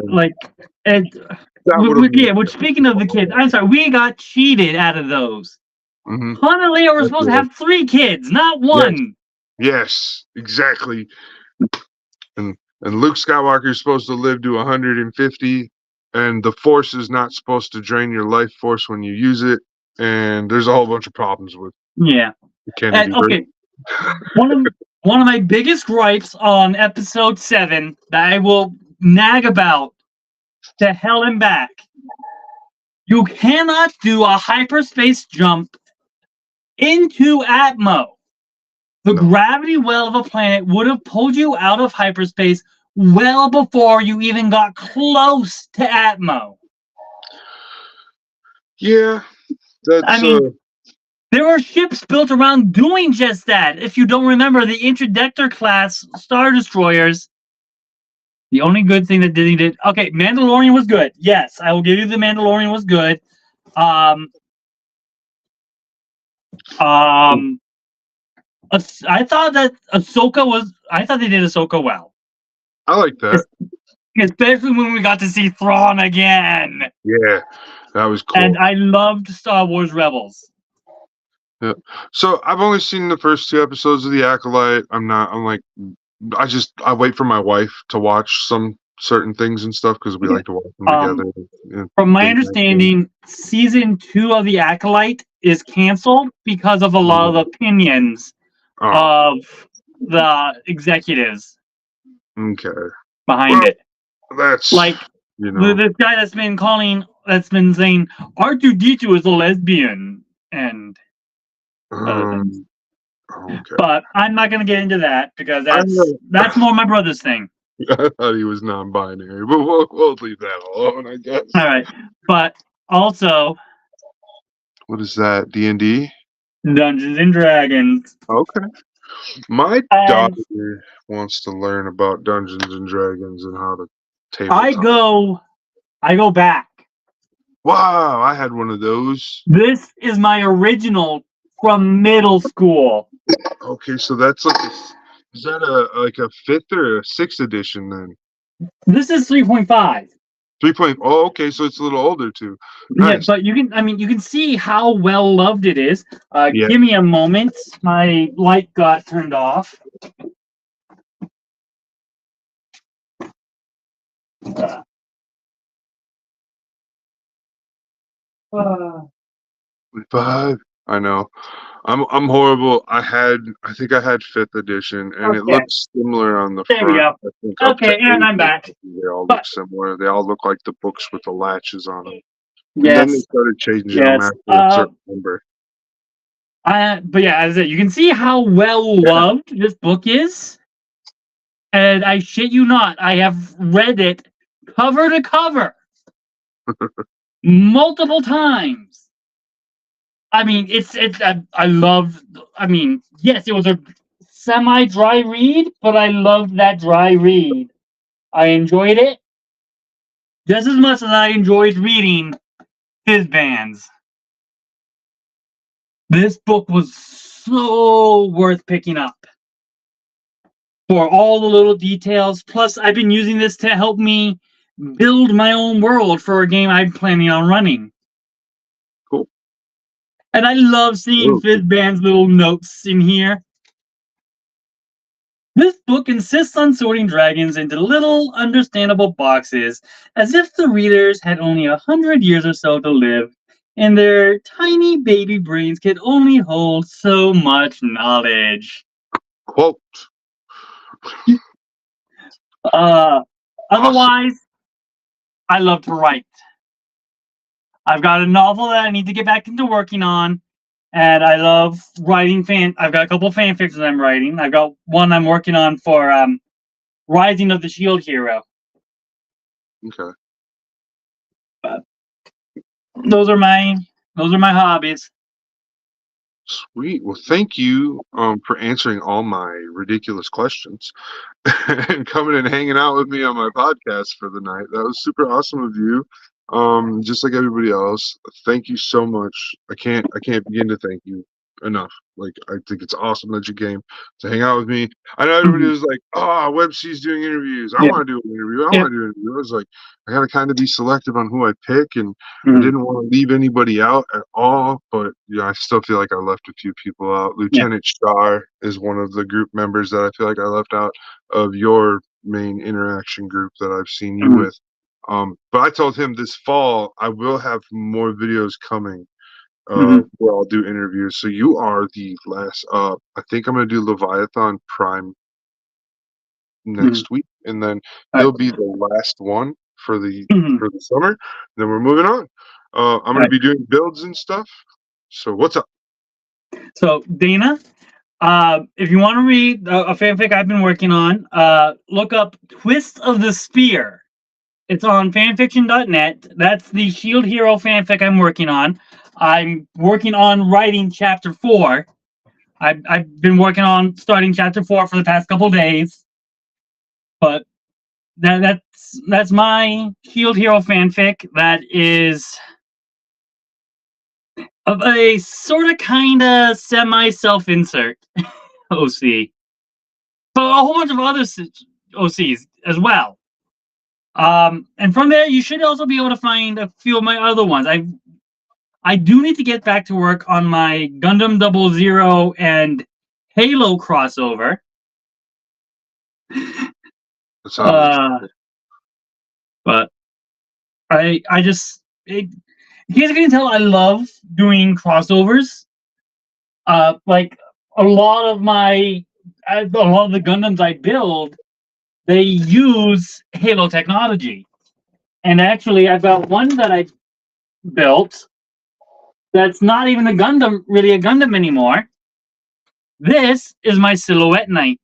which speaking of the kids, I'm sorry, we got cheated out of those. Han and Leia were supposed to have 3 kids, not 1. Yes, exactly. And Luke Skywalker is supposed to live to 150, and the Force is not supposed to drain your life force when you use it. And there's a whole bunch of problems with the Kennedy. Okay, one of my biggest gripes on episode 7 that I will nag about to hell and back You cannot do a hyperspace jump into Atmo. The No. gravity well of a planet would have pulled you out of hyperspace well before you even got close to Atmo. Yeah, I that's mean, there were ships built around doing just that. If you don't remember, the Interdictor class Star Destroyers, the only good thing that Disney did. Okay, Mandalorian was good. Yes, I will give you the Mandalorian was good. I thought that Ahsoka was. I thought they did Ahsoka well, I like that. especially when we got to see Thrawn again. Yeah, that was cool. And I loved Star Wars Rebels. Yeah. So I've only seen the first 2 episodes of The Acolyte. I wait for my wife to watch some certain things and stuff because we like to watch them together. From my understanding, season 2 of The Acolyte is canceled because of a lot of the opinions of the executives Okay. behind it. That's Like this guy that's been saying R2D2 is a lesbian and other things. Okay. But I'm not going to get into that because that's more my brother's thing. I thought he was non-binary, but we'll leave that alone, I guess. All right, but also, what is that? D&D? Dungeons and Dragons. Okay. My daughter wants to learn about Dungeons and Dragons and how to tabletop. I go back. Wow, I had one of those. This is my original from middle school. Okay, so that's is that a 5th or a 6th edition then? This is 3.5. 3. Oh, okay, so it's a little older too. Nice. Yeah, but you can see how well loved it is. Give me a moment. My light got turned off. Five. I know. I'm horrible. I think I had 5th edition, and it looks similar on the front. There we go. I think Okay, and I'm back. They all look similar. They all look like the books with the latches on them. Yes. And then they started changing them after a certain number. But yeah, as I said, you can see how well loved this book is. And I shit you not, I have read it cover to cover multiple times. I mean, yes, it was a semi-dry read, but I loved that dry read. I enjoyed it just as much as I enjoyed reading his bands. This book was so worth picking up for all the little details. Plus, I've been using this to help me build my own world for a game I'm planning on running. Cool. And I love seeing Fizzband's little notes in here. This book insists on sorting dragons into little, understandable boxes, as if the readers had only 100 years or so to live, and their tiny baby brains could only hold so much knowledge. Quote. Otherwise, I love to write. I've got a novel that I need to get back into working on, and I love writing I've got a couple fanfics that I'm writing. I've got one I'm working on for Rising of the Shield Hero. Okay. But those are my hobbies. Sweet. Well, thank you for answering all my ridiculous questions and coming and hanging out with me on my podcast for the night. That was super awesome of you. Just like everybody else, thank you so much. I can't begin to thank you enough. Like, I think it's awesome that you came to hang out with me. I know everybody was like, "Oh, WebC's doing interviews. I want to do an interview. I want to do an interview." I was like, I got to kind of be selective on who I pick, and I didn't want to leave anybody out at all. But I still feel like I left a few people out. Lieutenant Shar is one of the group members that I feel like I left out of your main interaction group that I've seen you with. But I told him this fall I will have more videos coming where I'll do interviews. So you are the last. I think I'm going to do Leviathan Prime next week, and then you'll be the last one for the summer. Then we're moving on. I'm going to be doing builds and stuff. So what's up? So, Dana, if you want to read a fanfic I've been working on, look up Twist of the Spear. It's on fanfiction.net. That's the Shield Hero fanfic I'm working on. I'm working on writing chapter 4. I've been working on starting chapter 4 for the past couple days. But that's my Shield Hero fanfic. That is of a sort of kind of semi self insert OC, but a whole bunch of other OCs as well. And from there, you should also be able to find a few of my other ones. I do need to get back to work on my Gundam 00 and Halo crossover. But I just, in case you can tell, I love doing crossovers. Like a lot of the Gundams I build, they use Halo technology. And actually, I've got one that I built that's not even really a Gundam anymore. This is my Silhouette Knight.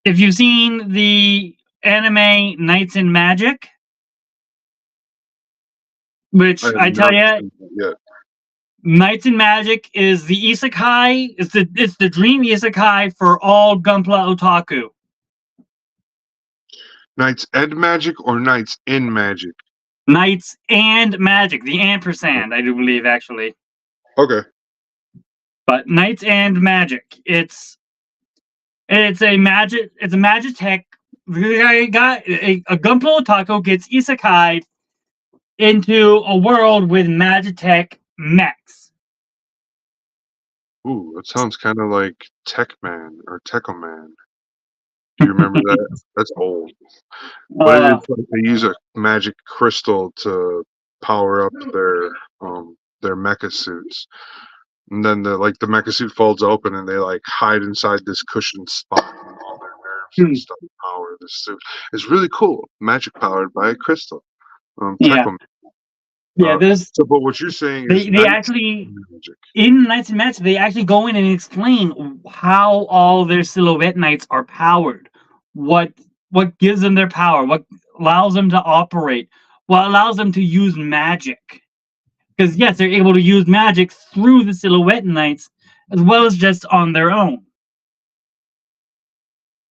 If you've seen the anime Knights in Magic, which I tell you, Knights in Magic is the isekai. It's the dream isekai for all Gunpla otaku. Knights and Magic or Knights in Magic? Knights and Magic, the ampersand, I do believe, actually. Okay. But Knights and Magic, it's a Magitech. A Gunpla otaku gets isekai into a world with Magitech mechs. Ooh, that sounds kind of like Techman or Techoman. Do you remember that? That's old. But it's like they use a magic crystal to power up their mecha suits. And then the mecha suit folds open and they like hide inside this cushioned spot and all their nerves and stuff power the suit. It's really cool. Magic powered by a crystal. Techoman. Yeah, but what you're saying is they actually in Knights and Magic they actually go in and explain how all their Silhouette Knights are powered, what gives them their power, what allows them to operate, what allows them to use magic. Because yes, they're able to use magic through the Silhouette Knights as well as just on their own.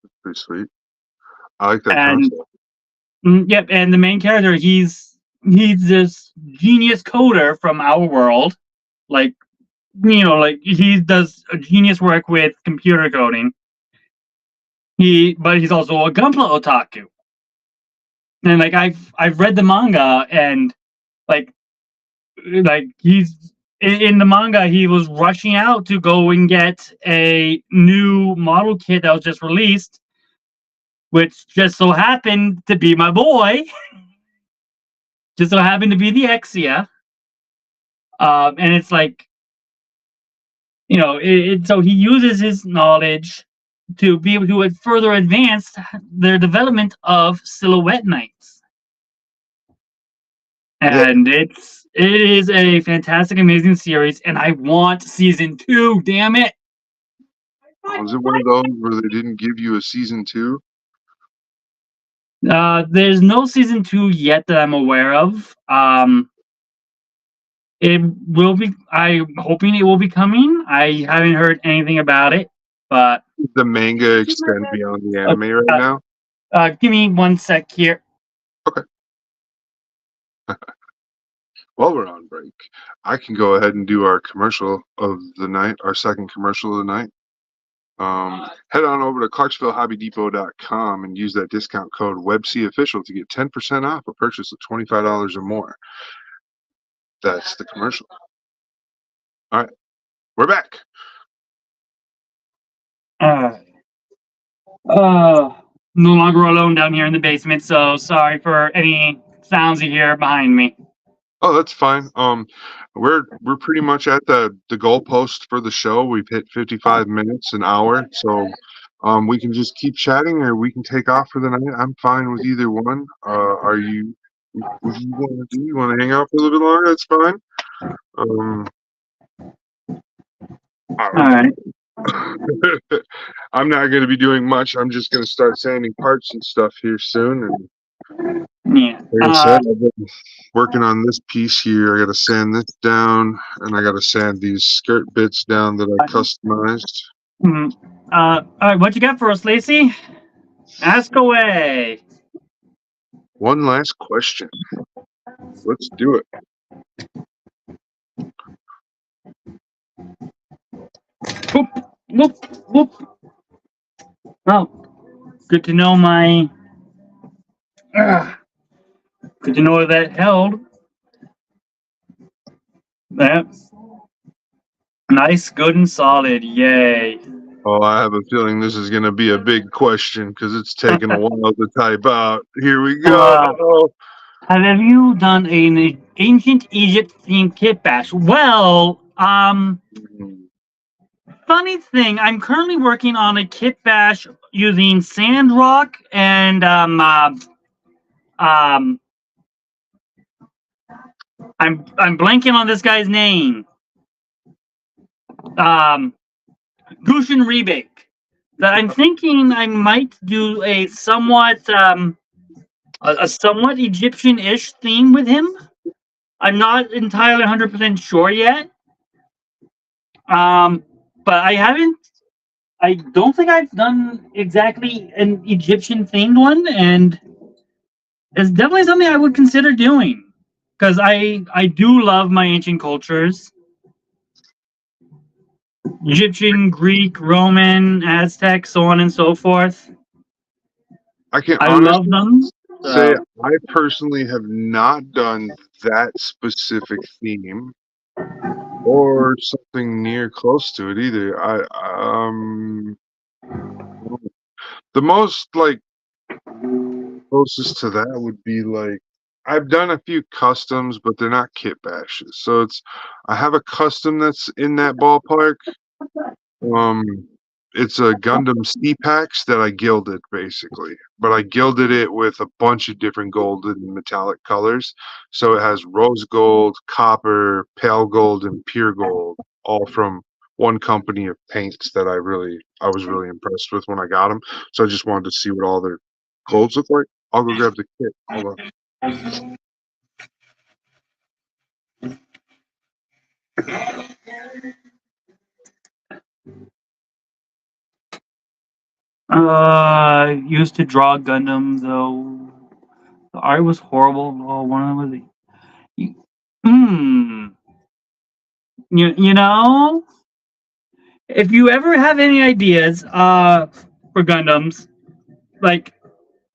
That's pretty sweet. I like that concept. Yep, and the main character, he's this genius coder from our world. Like, he does a genius work with computer coding. But he's also a Gunpla otaku. And like I've read the manga and like he's in the manga he was rushing out to go and get a new model kit that was just released, which just so happened to be my boy. Just so happened to be the Exia. And it's like, so he uses his knowledge to be able to further advance their development of Silhouette Knights. And it is a fantastic, amazing series, and I want season 2, damn it. Was it one of those where they didn't give you a season 2? There's no season 2 yet that I'm aware of. It will be. I'm hoping it will be coming. I haven't heard anything about it, but the manga extend beyond the anime right now. Give me 1 sec here. Okay. While we're on break, I can go ahead and do our commercial of the night, our second commercial of the night. Head on over to ClarksvilleHobbyDepot.com and use that discount code WebCOfficial to get 10% off a purchase of $25 or more. That's the commercial. All right, we're back. No longer alone down here in the basement, so sorry for any sounds you hear behind me. Oh, that's fine. We're pretty much at the goalpost for the show. We've hit 55 minutes, an hour, so we can just keep chatting, or we can take off for the night. I'm fine with either one. Are you What you want to do? You want to hang out for a little bit longer? That's fine. All right. I'm not going to be doing much. I'm just going to start sanding parts and stuff here soon. And Yeah. like I said, I've been working on this piece here. I got to sand this down, and I got to sand these skirt bits down that I customized. All right. What you got for us, Lacey? Ask away. One last question. Let's do it. Whoop, whoop, whoop. Well, good to know my. Good to know that held. That nice, good, and solid. Yay. Oh, I have a feeling this is going to be a big question because it's taken a while to type out. Here we go. Have you done an ancient Egypt themed kit bash? Well, funny thing, I'm currently working on a kit bash using Sandrock and I'm blanking on this guy's name. Gushin Rebake. That I'm thinking I might do a somewhat Egyptian-ish theme with him. I'm not entirely 100% sure yet. But I don't think I've done exactly an Egyptian themed one, and it's definitely something I would consider doing because I do love my ancient cultures. Egyptian, Greek, Roman, Aztec, so on and so forth. I can I love honestly them. say I personally have not done that specific theme or something near close to it either. The most like closest to that would be like I've done a few customs, but they're not kit bashes. So I have a custom that's in that ballpark. It's a Gundam C-Pax that I gilded basically, but I gilded it with a bunch of different gold and metallic colors. So it has rose gold, copper, pale gold, and pure gold, all from one company of paints that I was really impressed with when I got them. So I just wanted to see what all their clothes look like. I'll go grab the kit. Hold on. Used to draw Gundam though. The art was horrible. Oh, one of them was. You know, if you ever have any ideas for Gundams, like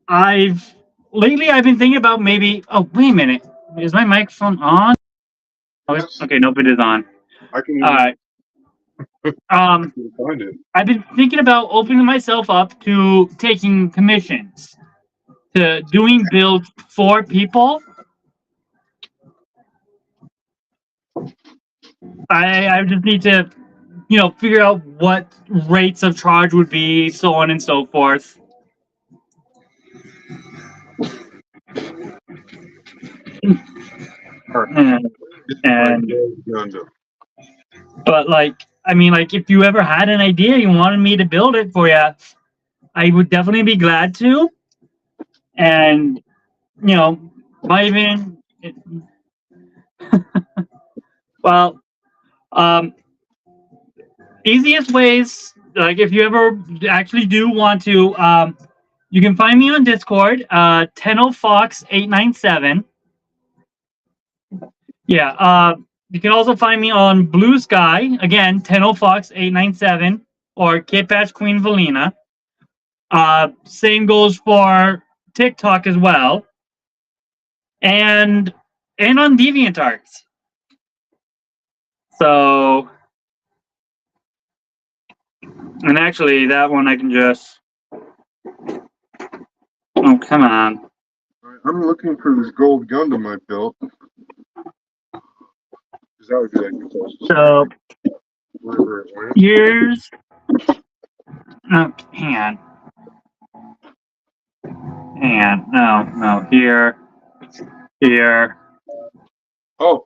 I've been thinking about maybe. Oh, wait a minute, is my microphone on? Okay, nope, it is on. I can All right. find it. I've been thinking about opening myself up to taking commissions, to doing builds for people. I just need to, figure out what rates of charge would be, so on and so forth. And but like if you ever had an idea you wanted me to build it for you, I would definitely be glad to. And might even well, easiest ways, like if you ever actually do want to, you can find me on Discord, Fox897. Yeah, you can also find me on Blue Sky, again, Fox897, or Kitpatch Queen Valina. Same goes for TikTok as well. And on DeviantArt. So, and actually, that one I can just. Oh, come on. I'm looking for this gold Gundam I built. That would be like the closest. So, here's. Oh, hang on. Hang on. No, here. Here. Oh,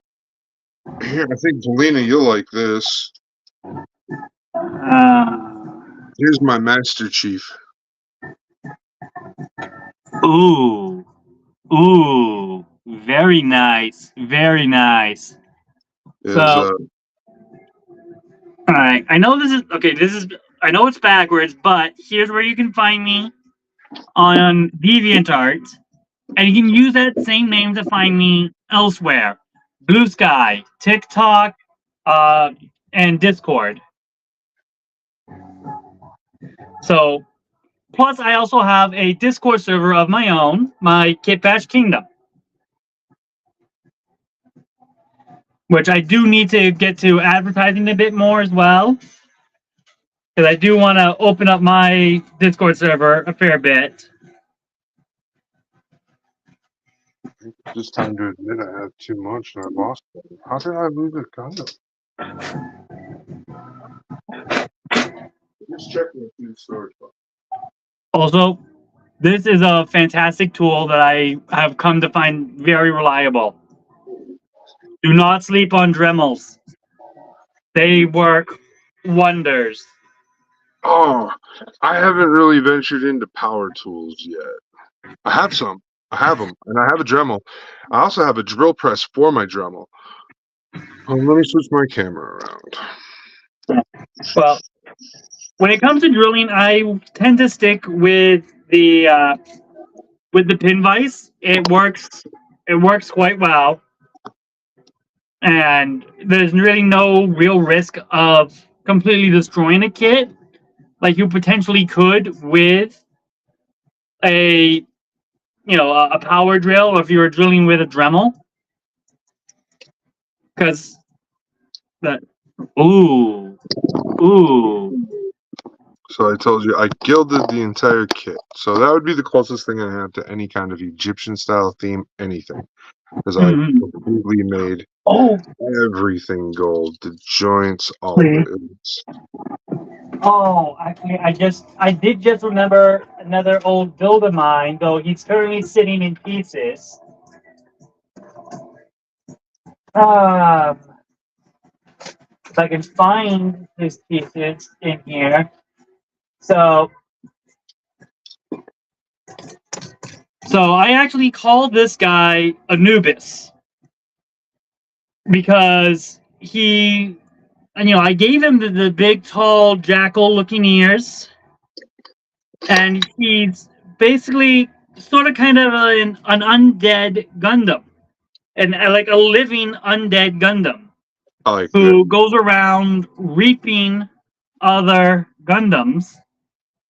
here, I think Valina, you'll like this. Here's my Master Chief. Ooh. Ooh. Very nice. Very nice. Is So, alright. I know this is okay, I know it's backwards, but here's where you can find me on DeviantArt. And you can use that same name to find me elsewhere. Blue Sky, TikTok, and Discord. So, plus I also have a Discord server of my own, my Kit Bash Kingdom, which I do need to get to advertising a bit more as well, because I do want to open up my Discord server a fair bit. it's time to admit I had too much and I lost it. How did I lose a condom? Just checking a few storage boxes. Also, this is a fantastic tool that I have come to find very reliable. Do not sleep on Dremels. They work wonders. Oh, I haven't really ventured into power tools yet. I have some. I have them, and I have a Dremel. I also have a drill press for my Dremel. Let me switch my camera around. Well, when it comes to drilling, I tend to stick with the pin vise. It works. It works quite well, and there's really no real risk of completely destroying a kit, like you potentially could with a a power drill, or if you were drilling with a Dremel, because that ooh. So I told you I gilded the entire kit. So that would be the closest thing I have to any kind of Egyptian style theme, anything. Because I completely made everything gold. The joints, all of it. Oh, actually, I did just remember another old build of mine, though he's currently sitting in pieces. If I can find his pieces in here. So I actually called this guy Anubis because I gave him the big, tall, jackal-looking ears, and he's basically sort of kind of an undead Gundam, and like a living undead Gundam who goes around reaping other Gundams,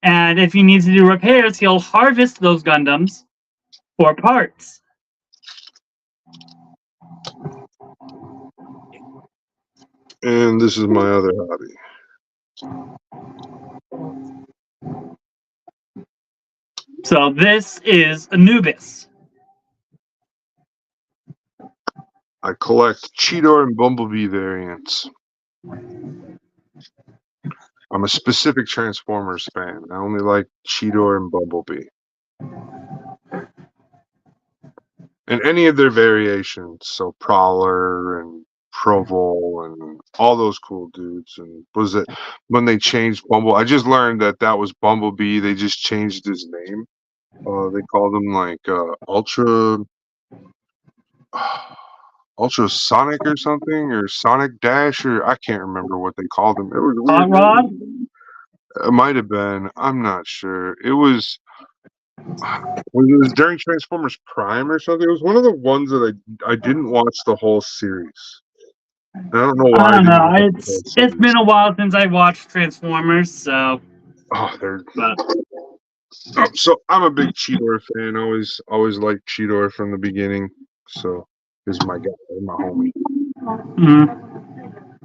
and if he needs to do repairs, he'll harvest those Gundams for parts. And this is my other hobby. So this is Anubis. I collect Cheetor and Bumblebee variants. I'm a specific Transformers fan. I only like Cheetor and Bumblebee. And any of their variations. So Prowler and Provol and all those cool dudes. And was it when they changed Bumble? I just learned that was Bumblebee. They just changed his name. They called him like Ultra Sonic or something, or Sonic Dash, or I can't remember what they called him. It was weird. Hot Rod? It might have been. I'm not sure. It was during Transformers Prime or something. It was one of the ones that I didn't watch the whole series. I don't know why. I don't know. It's been a while since I watched Transformers, so. So I'm a big Cheetor fan. Always liked Cheetor from the beginning. So he's my guy, my homie.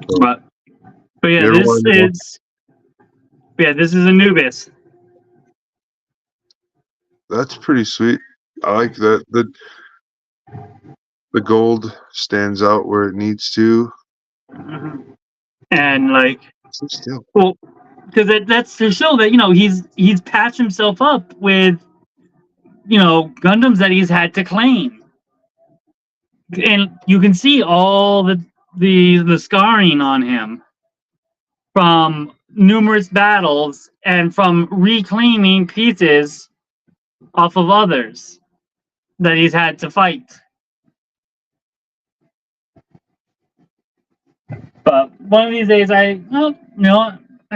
So, but yeah, this is Anubis. That's pretty sweet. I like that. The gold stands out where it needs to. And like, still. Well, because that's to show that he's patched himself up with Gundams that he's had to claim. and you can see all the scarring on him from numerous battles and from reclaiming pieces off of others that he's had to fight. But one of these days, I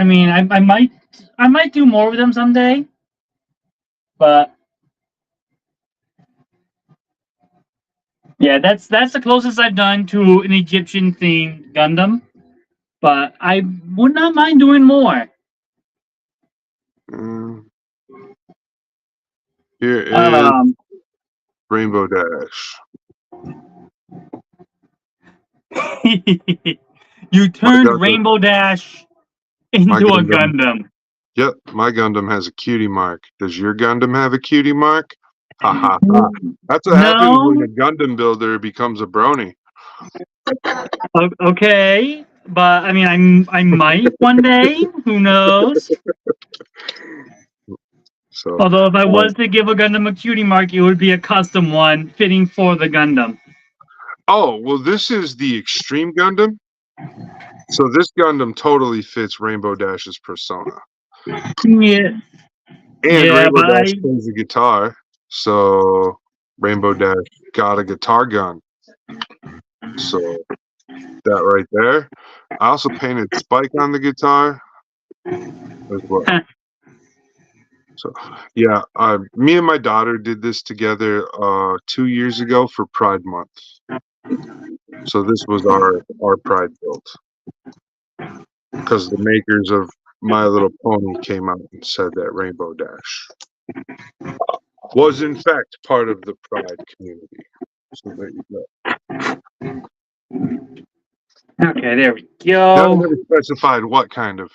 mean, I might do more with them someday. But yeah, that's the closest I've done to an Egyptian themed Gundam. But I would not mind doing more. Mm. Here is Um, Rainbow Dash. you My turned Gundam, Rainbow Dash my into a Gundam. Gundam. Yep, my Gundam has a cutie mark. Does your Gundam have a cutie mark? Ha ha ha. That's what happens when No, a Gundam builder becomes a brony. okay, but I mean, I might one day. Who knows? So, Although, if I was to give a Gundam a cutie mark, it would be a custom one fitting for the Gundam. oh, well, this is the Extreme Gundam. So this Gundam totally fits Rainbow Dash's persona. Yeah, And yeah, Rainbow but Dash plays the guitar. So Rainbow Dash got a guitar gun. So that right there. I also painted Spike on the guitar as well. So yeah, me and my daughter did this together 2 years ago for Pride Month. So this was our Pride build because the makers of My Little Pony came out and said that Rainbow Dash was in fact part of the Pride community. So there you go. okay, there we Now I go. never specified what kind of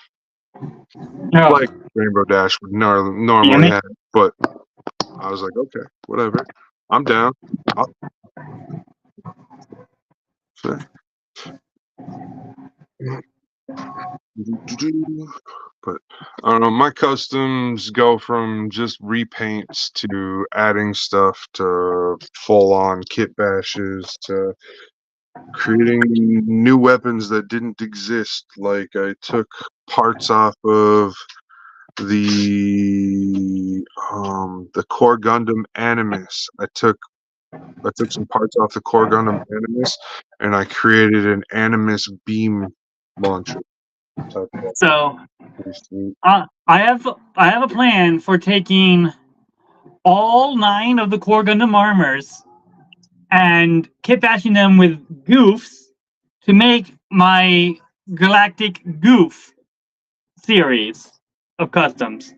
Oh, like Rainbow Dash would damn normally it. have, but I was like, okay, whatever, I'm down. So, but I don't know. My customs go from just repaints to adding stuff to full-on kit bashes to creating new weapons that didn't exist. Like I took parts off of the Core Gundam Animus. I took some parts off the Core Gundam Animus, and I created an Animus beam launcher type of So, pretty sweet. I have a plan for taking all 9 of the core Gundam armors and kit bashing them with goofs to make my Galactic Goof series of customs.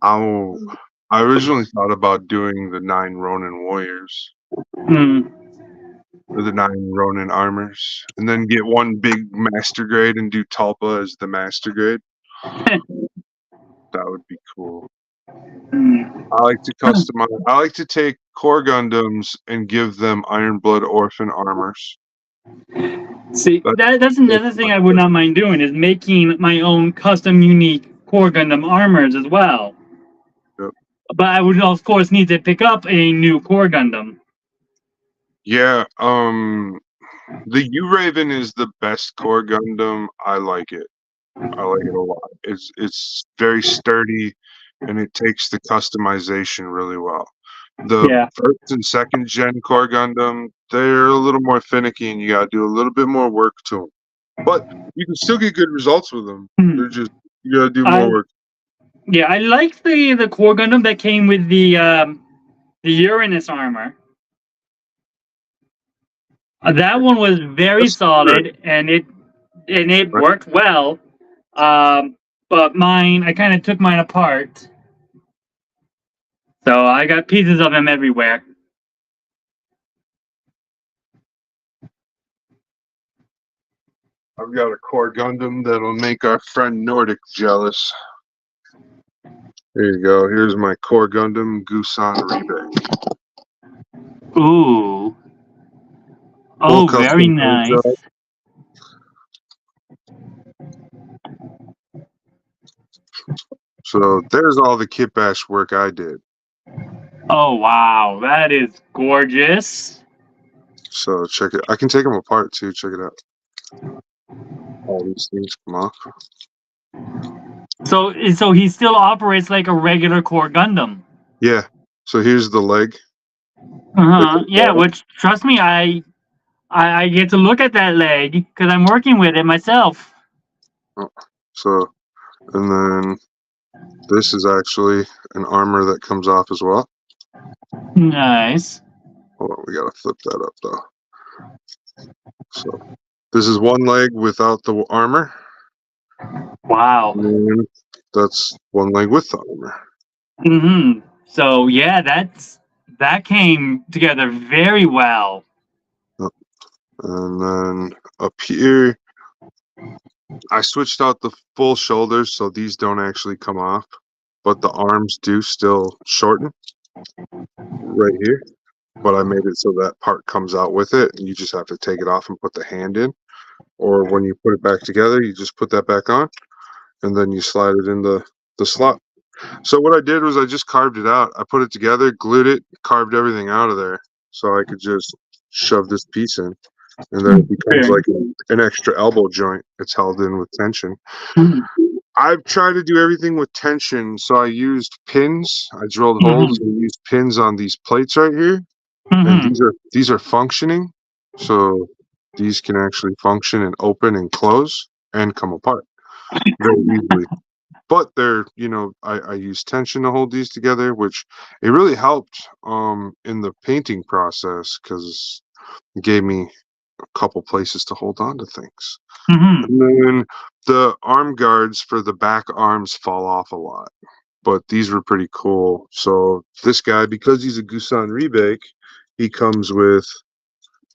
I originally thought about doing the 9 Ronin warriors, Hmm. or the 9 Ronin armors, and then get one big master grade and do Talpa as the master grade. That would be cool. I like to customize. I like to take Core Gundams and give them Iron Blood Orphan armors. See, that's another thing I would not mind doing is making my own custom unique core Gundam armors as well. Yep. But I would of course need to pick up a new core Gundam. Yeah, the U-Raven is the best Core Gundam. I like it. I like it a lot. It's very sturdy, and it takes the customization really well. The Yeah. first and second gen Core Gundam, they're a little more finicky, and you gotta do a little bit more work to them. But you can still get good results with them. They're just you gotta do more work. Yeah, I like the core Gundam that came with the Uranus armor. That one was very That's solid, and it right. worked well. But mine, I kind of took mine apart, so I got pieces of them everywhere. I've got a Core Gundam that'll make our friend Nordic jealous. There you go. Here's my Core Gundam Gusan Rebate. Ooh. Full Oh, very custom paint nice. job. So there's all the kit bash work I did. Oh, wow. That is gorgeous. So check it. I can take them apart too. Check it out. All these things come off. So he still operates like a regular core Gundam. Yeah. So here's the leg. Yeah, which trust me, I get to look at that leg because I'm working with it myself. Oh, so, and then this is actually an armor that comes off as well. Nice. Hold on, we gotta flip that up though. So this is one leg without the armor. Wow. And that's one leg with the armor. So yeah, that came together very well. And then up here, I switched out the full shoulders so these don't actually come off, but the arms do still shorten right here. But I made it so that part comes out with it, and you just have to take it off and put the hand in. Or when you put it back together, you just put that back on, and then you slide it in the slot. So what I did was I just carved it out. I put it together, glued it, carved everything out of there, so I could just shove this piece in, and then it becomes like an extra elbow joint. It's held in with tension. I've tried to do everything with tension, so I used pins. I drilled holes and used pins on these plates right here, and these are functioning, so these can actually function and open and close and come apart very easily. But they're, I use tension to hold these together, which it really helped in the painting process because it gave me a couple places to hold on to things. And then the arm guards for the back arms fall off a lot, but these were pretty cool. So this guy, because he's a Gusan remake, he comes with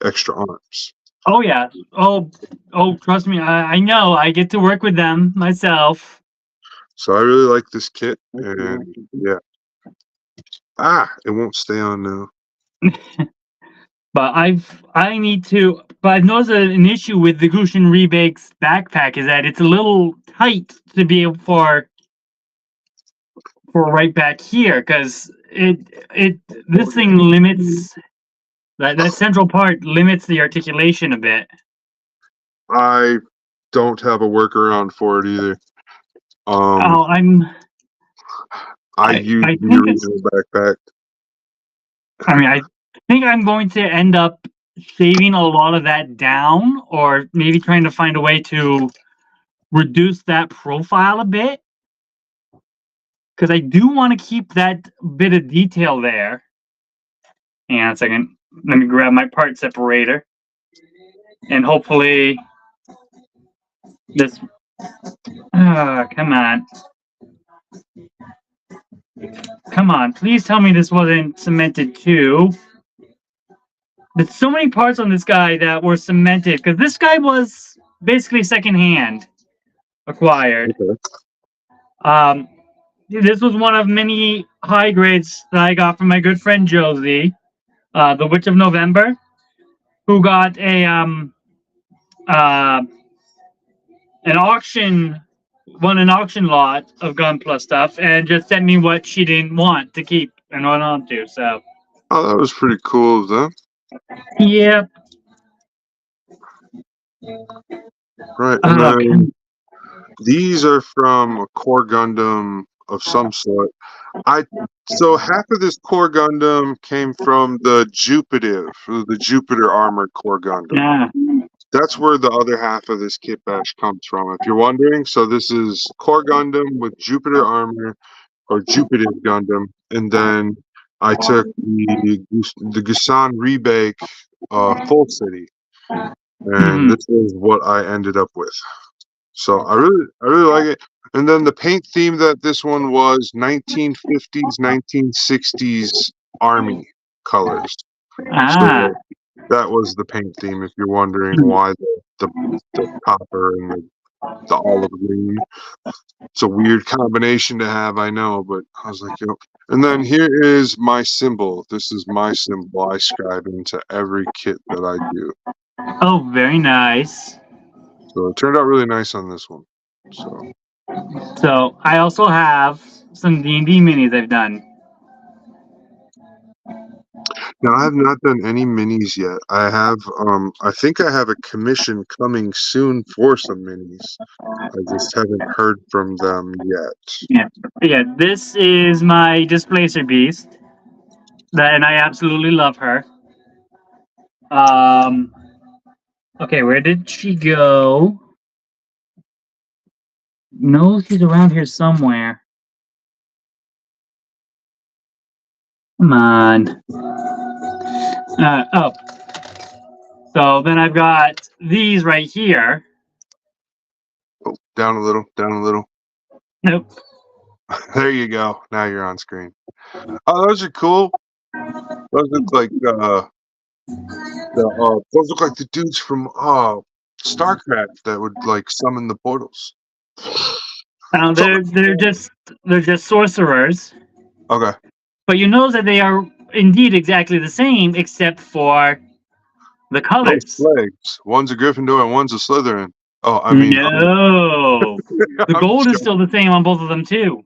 extra arms. Oh yeah. Oh, trust me, I know. I get to work with them myself. So I really like this kit, and yeah. It won't stay on now. But I've noticed an issue with the Gushin Rebake's backpack is that it's a little tight to be able for right back here because this thing limits that central part limits the articulation a bit. I don't have a workaround for it either. I use the original backpack. I think I'm going to end up shaving a lot of that down, or maybe trying to find a way to reduce that profile a bit, because I do want to keep that bit of detail there. Hang on a second. Let me grab my part separator, and hopefully this. Come on. Come on, please tell me this wasn't cemented too. There's so many parts on this guy that were cemented, because this guy was basically secondhand acquired. Okay. This was one of many high grades that I got from my good friend Josie, the Witch of November, who got an auction lot of Gunpla stuff and just sent me what she didn't want to keep and went on to. So. Oh, that was pretty cool of them. Yeah. Right, and then these are from a core Gundam of some sort. So half of this core Gundam came from the Jupiter armored core Gundam. Yeah. That's where the other half of this kit bash comes from, if you're wondering. So this is core Gundam with Jupiter armor, or Jupiter Gundam, and then I took the Gusan Rebake Full City, and this is what I ended up with. So I really like it. And then the paint theme that this one was 1950s, 1960s Army colors. So that was the paint theme. If you're wondering why the copper and the olive green. It's a weird combination to have, I know, but I was like, And then here is my symbol. This is my symbol. I scribe into every kit that I do. Oh, very nice. So it turned out really nice on this one. So I also have some D&D minis I've done. Now, I have not done any minis yet. I have, I think I have a commission coming soon for some minis. I just haven't heard from them yet. Yeah, this is my Displacer Beast. And I absolutely love her. Okay, where did she go? No, she's around here somewhere. Come on. Oh. So then I've got these right here. Oh, down a little, down a little. Nope. There you go. Now you're on screen. Oh, those are cool. Those look like those look like the dudes from StarCraft that would like summon the portals. They're just sorcerers. Okay. But you know that they are indeed exactly the same, except for the Those colors. flags. One's a Gryffindor and one's a Slytherin. Oh, I mean, No, the I'm gold is just- still the same on both of them too.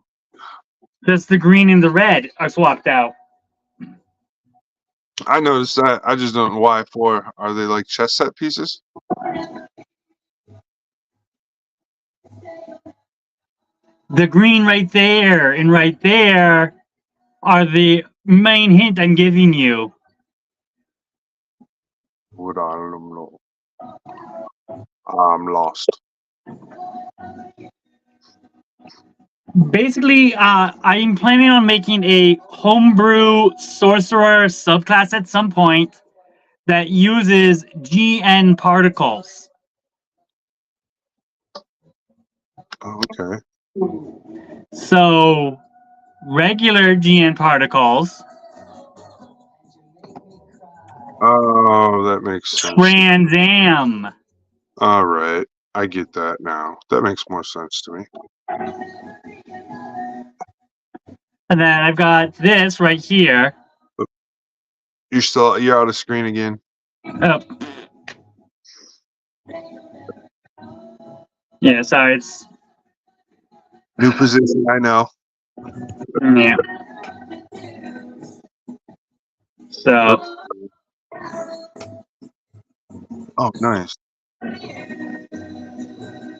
Just the green and the red are swapped out. I noticed that. I just don't know why. For are they like chess set pieces? The green right there and right there are the main hint I'm giving you. Would I don't know. I'm lost. Basically, I'm planning on making a homebrew sorcerer subclass at some point that uses GN particles. Oh, okay. So, regular GN particles, Oh, that makes sense. Trans Am. All right, I get that now. That makes more sense to me. And then I've got this right here. You're out of screen again. Oh. Yeah, sorry, it's New position. I know. yeah. So Oh, nice.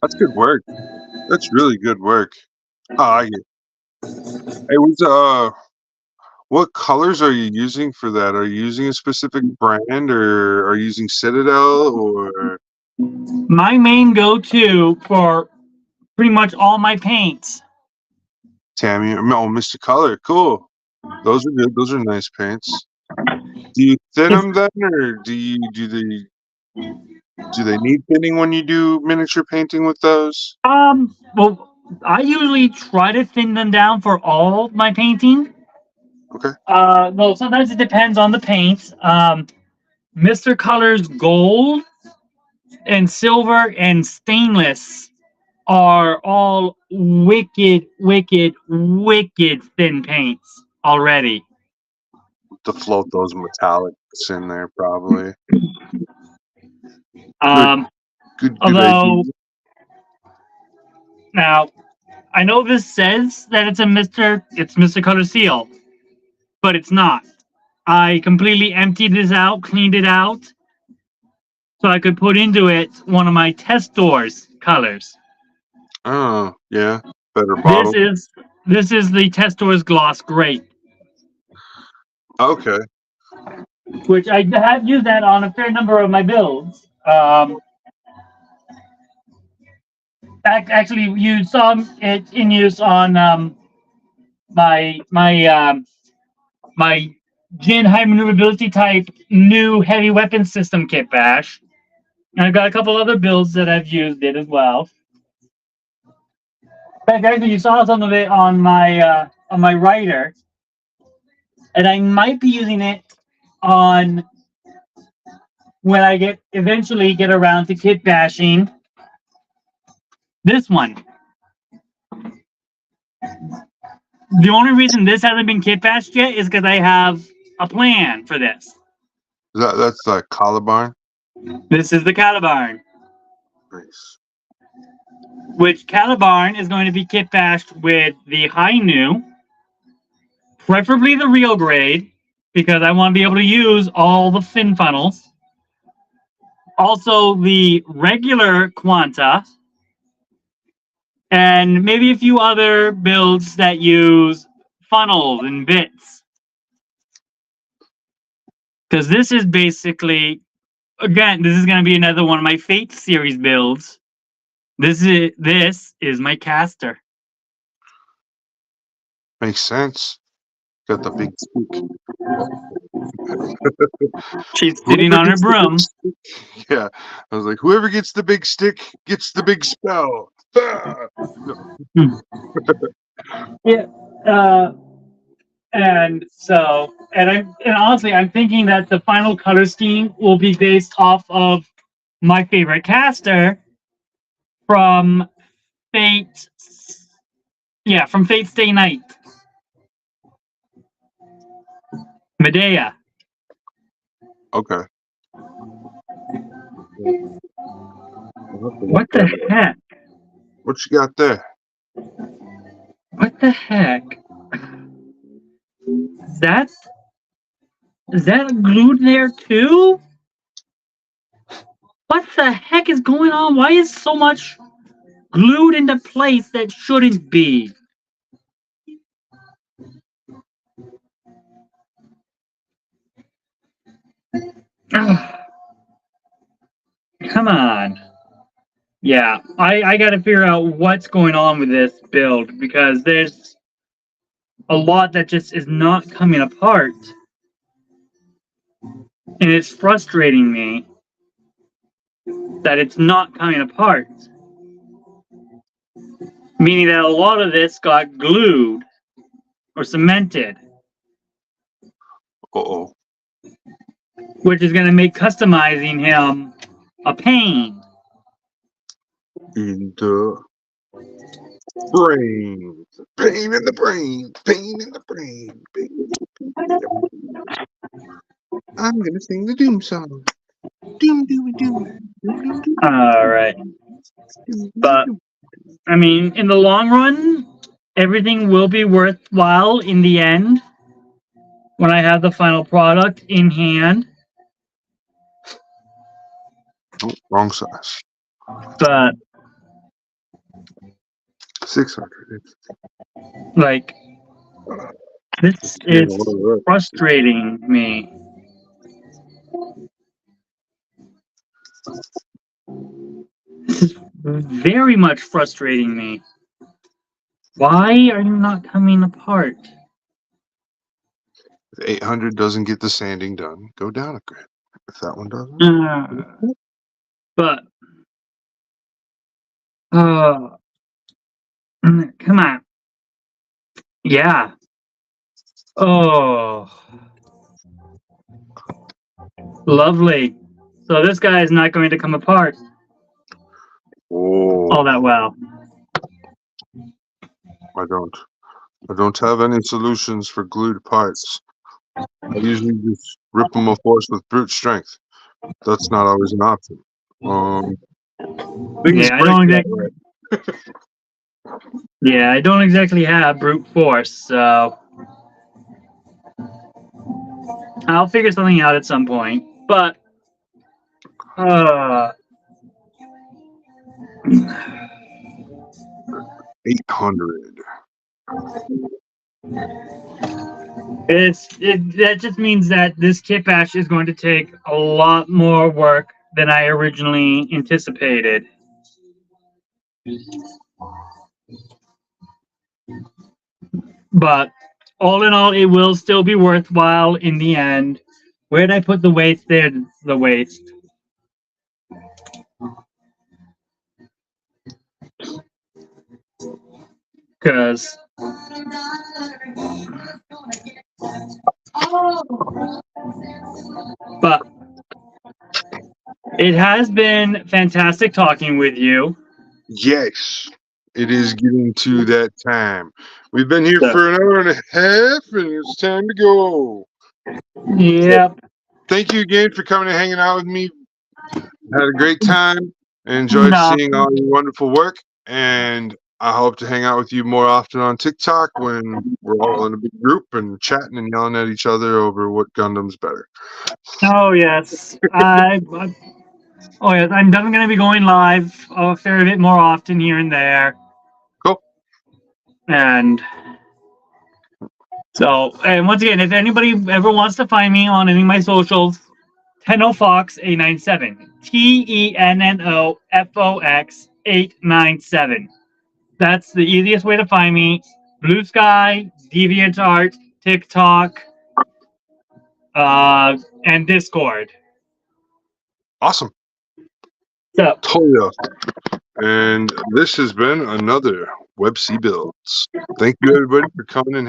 That's good work. That's really good work. Oh, I get. Hey, what colors are you using for that? Are you using a specific brand, or are you using Citadel, or my main go-to for pretty much all my paints. Tammy? Oh, Mr. Color. Cool. Those are good. Those are nice paints. Do you thin them then, or do they need thinning when you do miniature painting with those? Well, I usually try to thin them down for all my painting. Okay. Well, sometimes it depends on the paint. Mr. Color's gold and silver and stainless are all wicked, wicked, wicked thin paints already. To float those metallics in there, probably. Good Although idea. now I know this says that it's Mr. Color Seal, but it's not. I completely emptied this out, cleaned it out, so I could put into it one of my test doors colors. Oh, yeah. Better bottle. This is the test doors gloss grape, Okay. which I have used that on a fair number of my builds. Actually, you saw it in use on my Jin high maneuverability type new heavy weapon system kit bash. And I've got a couple other builds that I've used it as well. In fact, actually, you saw some of it on my writer, and I might be using it on when I eventually get around to kit bashing this one. The only reason this hasn't been kit bashed yet is because I have a plan for this. That's the Calabarn. This is the Calabarn, Nice. which Calabarn is going to be kit bashed with the high new, preferably the real grade, because I want to be able to use all the fin funnels. Also, the regular Quanta, and maybe a few other builds that use funnels and bits. Because this is basically, again, this is going to be another one of my Fate series builds. This is my caster. Makes sense. Got the big stick. She's sitting on her broom. Yeah, I was like, whoever gets the big stick gets the big spell. Ah! Yeah. And honestly, I'm thinking that the final color scheme will be based off of my favorite caster from Fate. Yeah, from Fate Stay Night. Medea. Okay. What the heck? What you got there? What the heck? Is that glued there too? What the heck is going on? Why is so much glued into place that shouldn't be? Ugh. Come on. Yeah, I gotta figure out what's going on with this build because there's a lot that just is not coming apart. And it's frustrating me that it's not coming apart. Meaning that a lot of this got glued or cemented. Uh-oh. Which is going to make customizing him a pain. In the brain. Pain in the brain. Pain in the brain. Pain in the brain. I'm going to sing the Doom song. Doom, doom, doom. Doom, doom, All right. But, I mean, in the long run, everything will be worthwhile in the end when I have the final product in hand. Oh, wrong size. But, 600. like, this is frustrating me. This is very much frustrating me. Why are you not coming apart? If 800 doesn't get the sanding done, go down a grid. If that one doesn't. But, come on. Yeah. Oh. Lovely. So this guy is not going to come apart Oh, all that well. I don't have any solutions for glued parts. I usually just rip them a force with brute strength. That's not always an option. Things Yeah, I break don't that exactly. way. Yeah, I don't exactly have brute force, so I'll figure something out at some point. But 800. that just means that this kit bash is going to take a lot more work than I originally anticipated. But all in all, it will still be worthwhile in the end. Where'd I put the waste? There's the waste. Because but it has been fantastic talking with you. Yes, it is getting to that time. We've been here for an hour and a half, and it's time to go. Yep. Thank you again for coming and hanging out with me. Had a great time. I enjoyed seeing all your wonderful work, and I hope to hang out with you more often on TikTok when we're all in a big group and chatting and yelling at each other over what Gundam's better. Oh yes, oh yes, I'm definitely going to be going live a fair bit more often here and there. Cool. And so, and once again, if anybody ever wants to find me on any of my socials, Tennofox 897, TENNOFOX 897. That's the easiest way to find me. Blue Sky, DeviantArt, TikTok, and Discord. Awesome. So, Totally awesome. And this has been another Web C Builds. Thank you, everybody, for coming and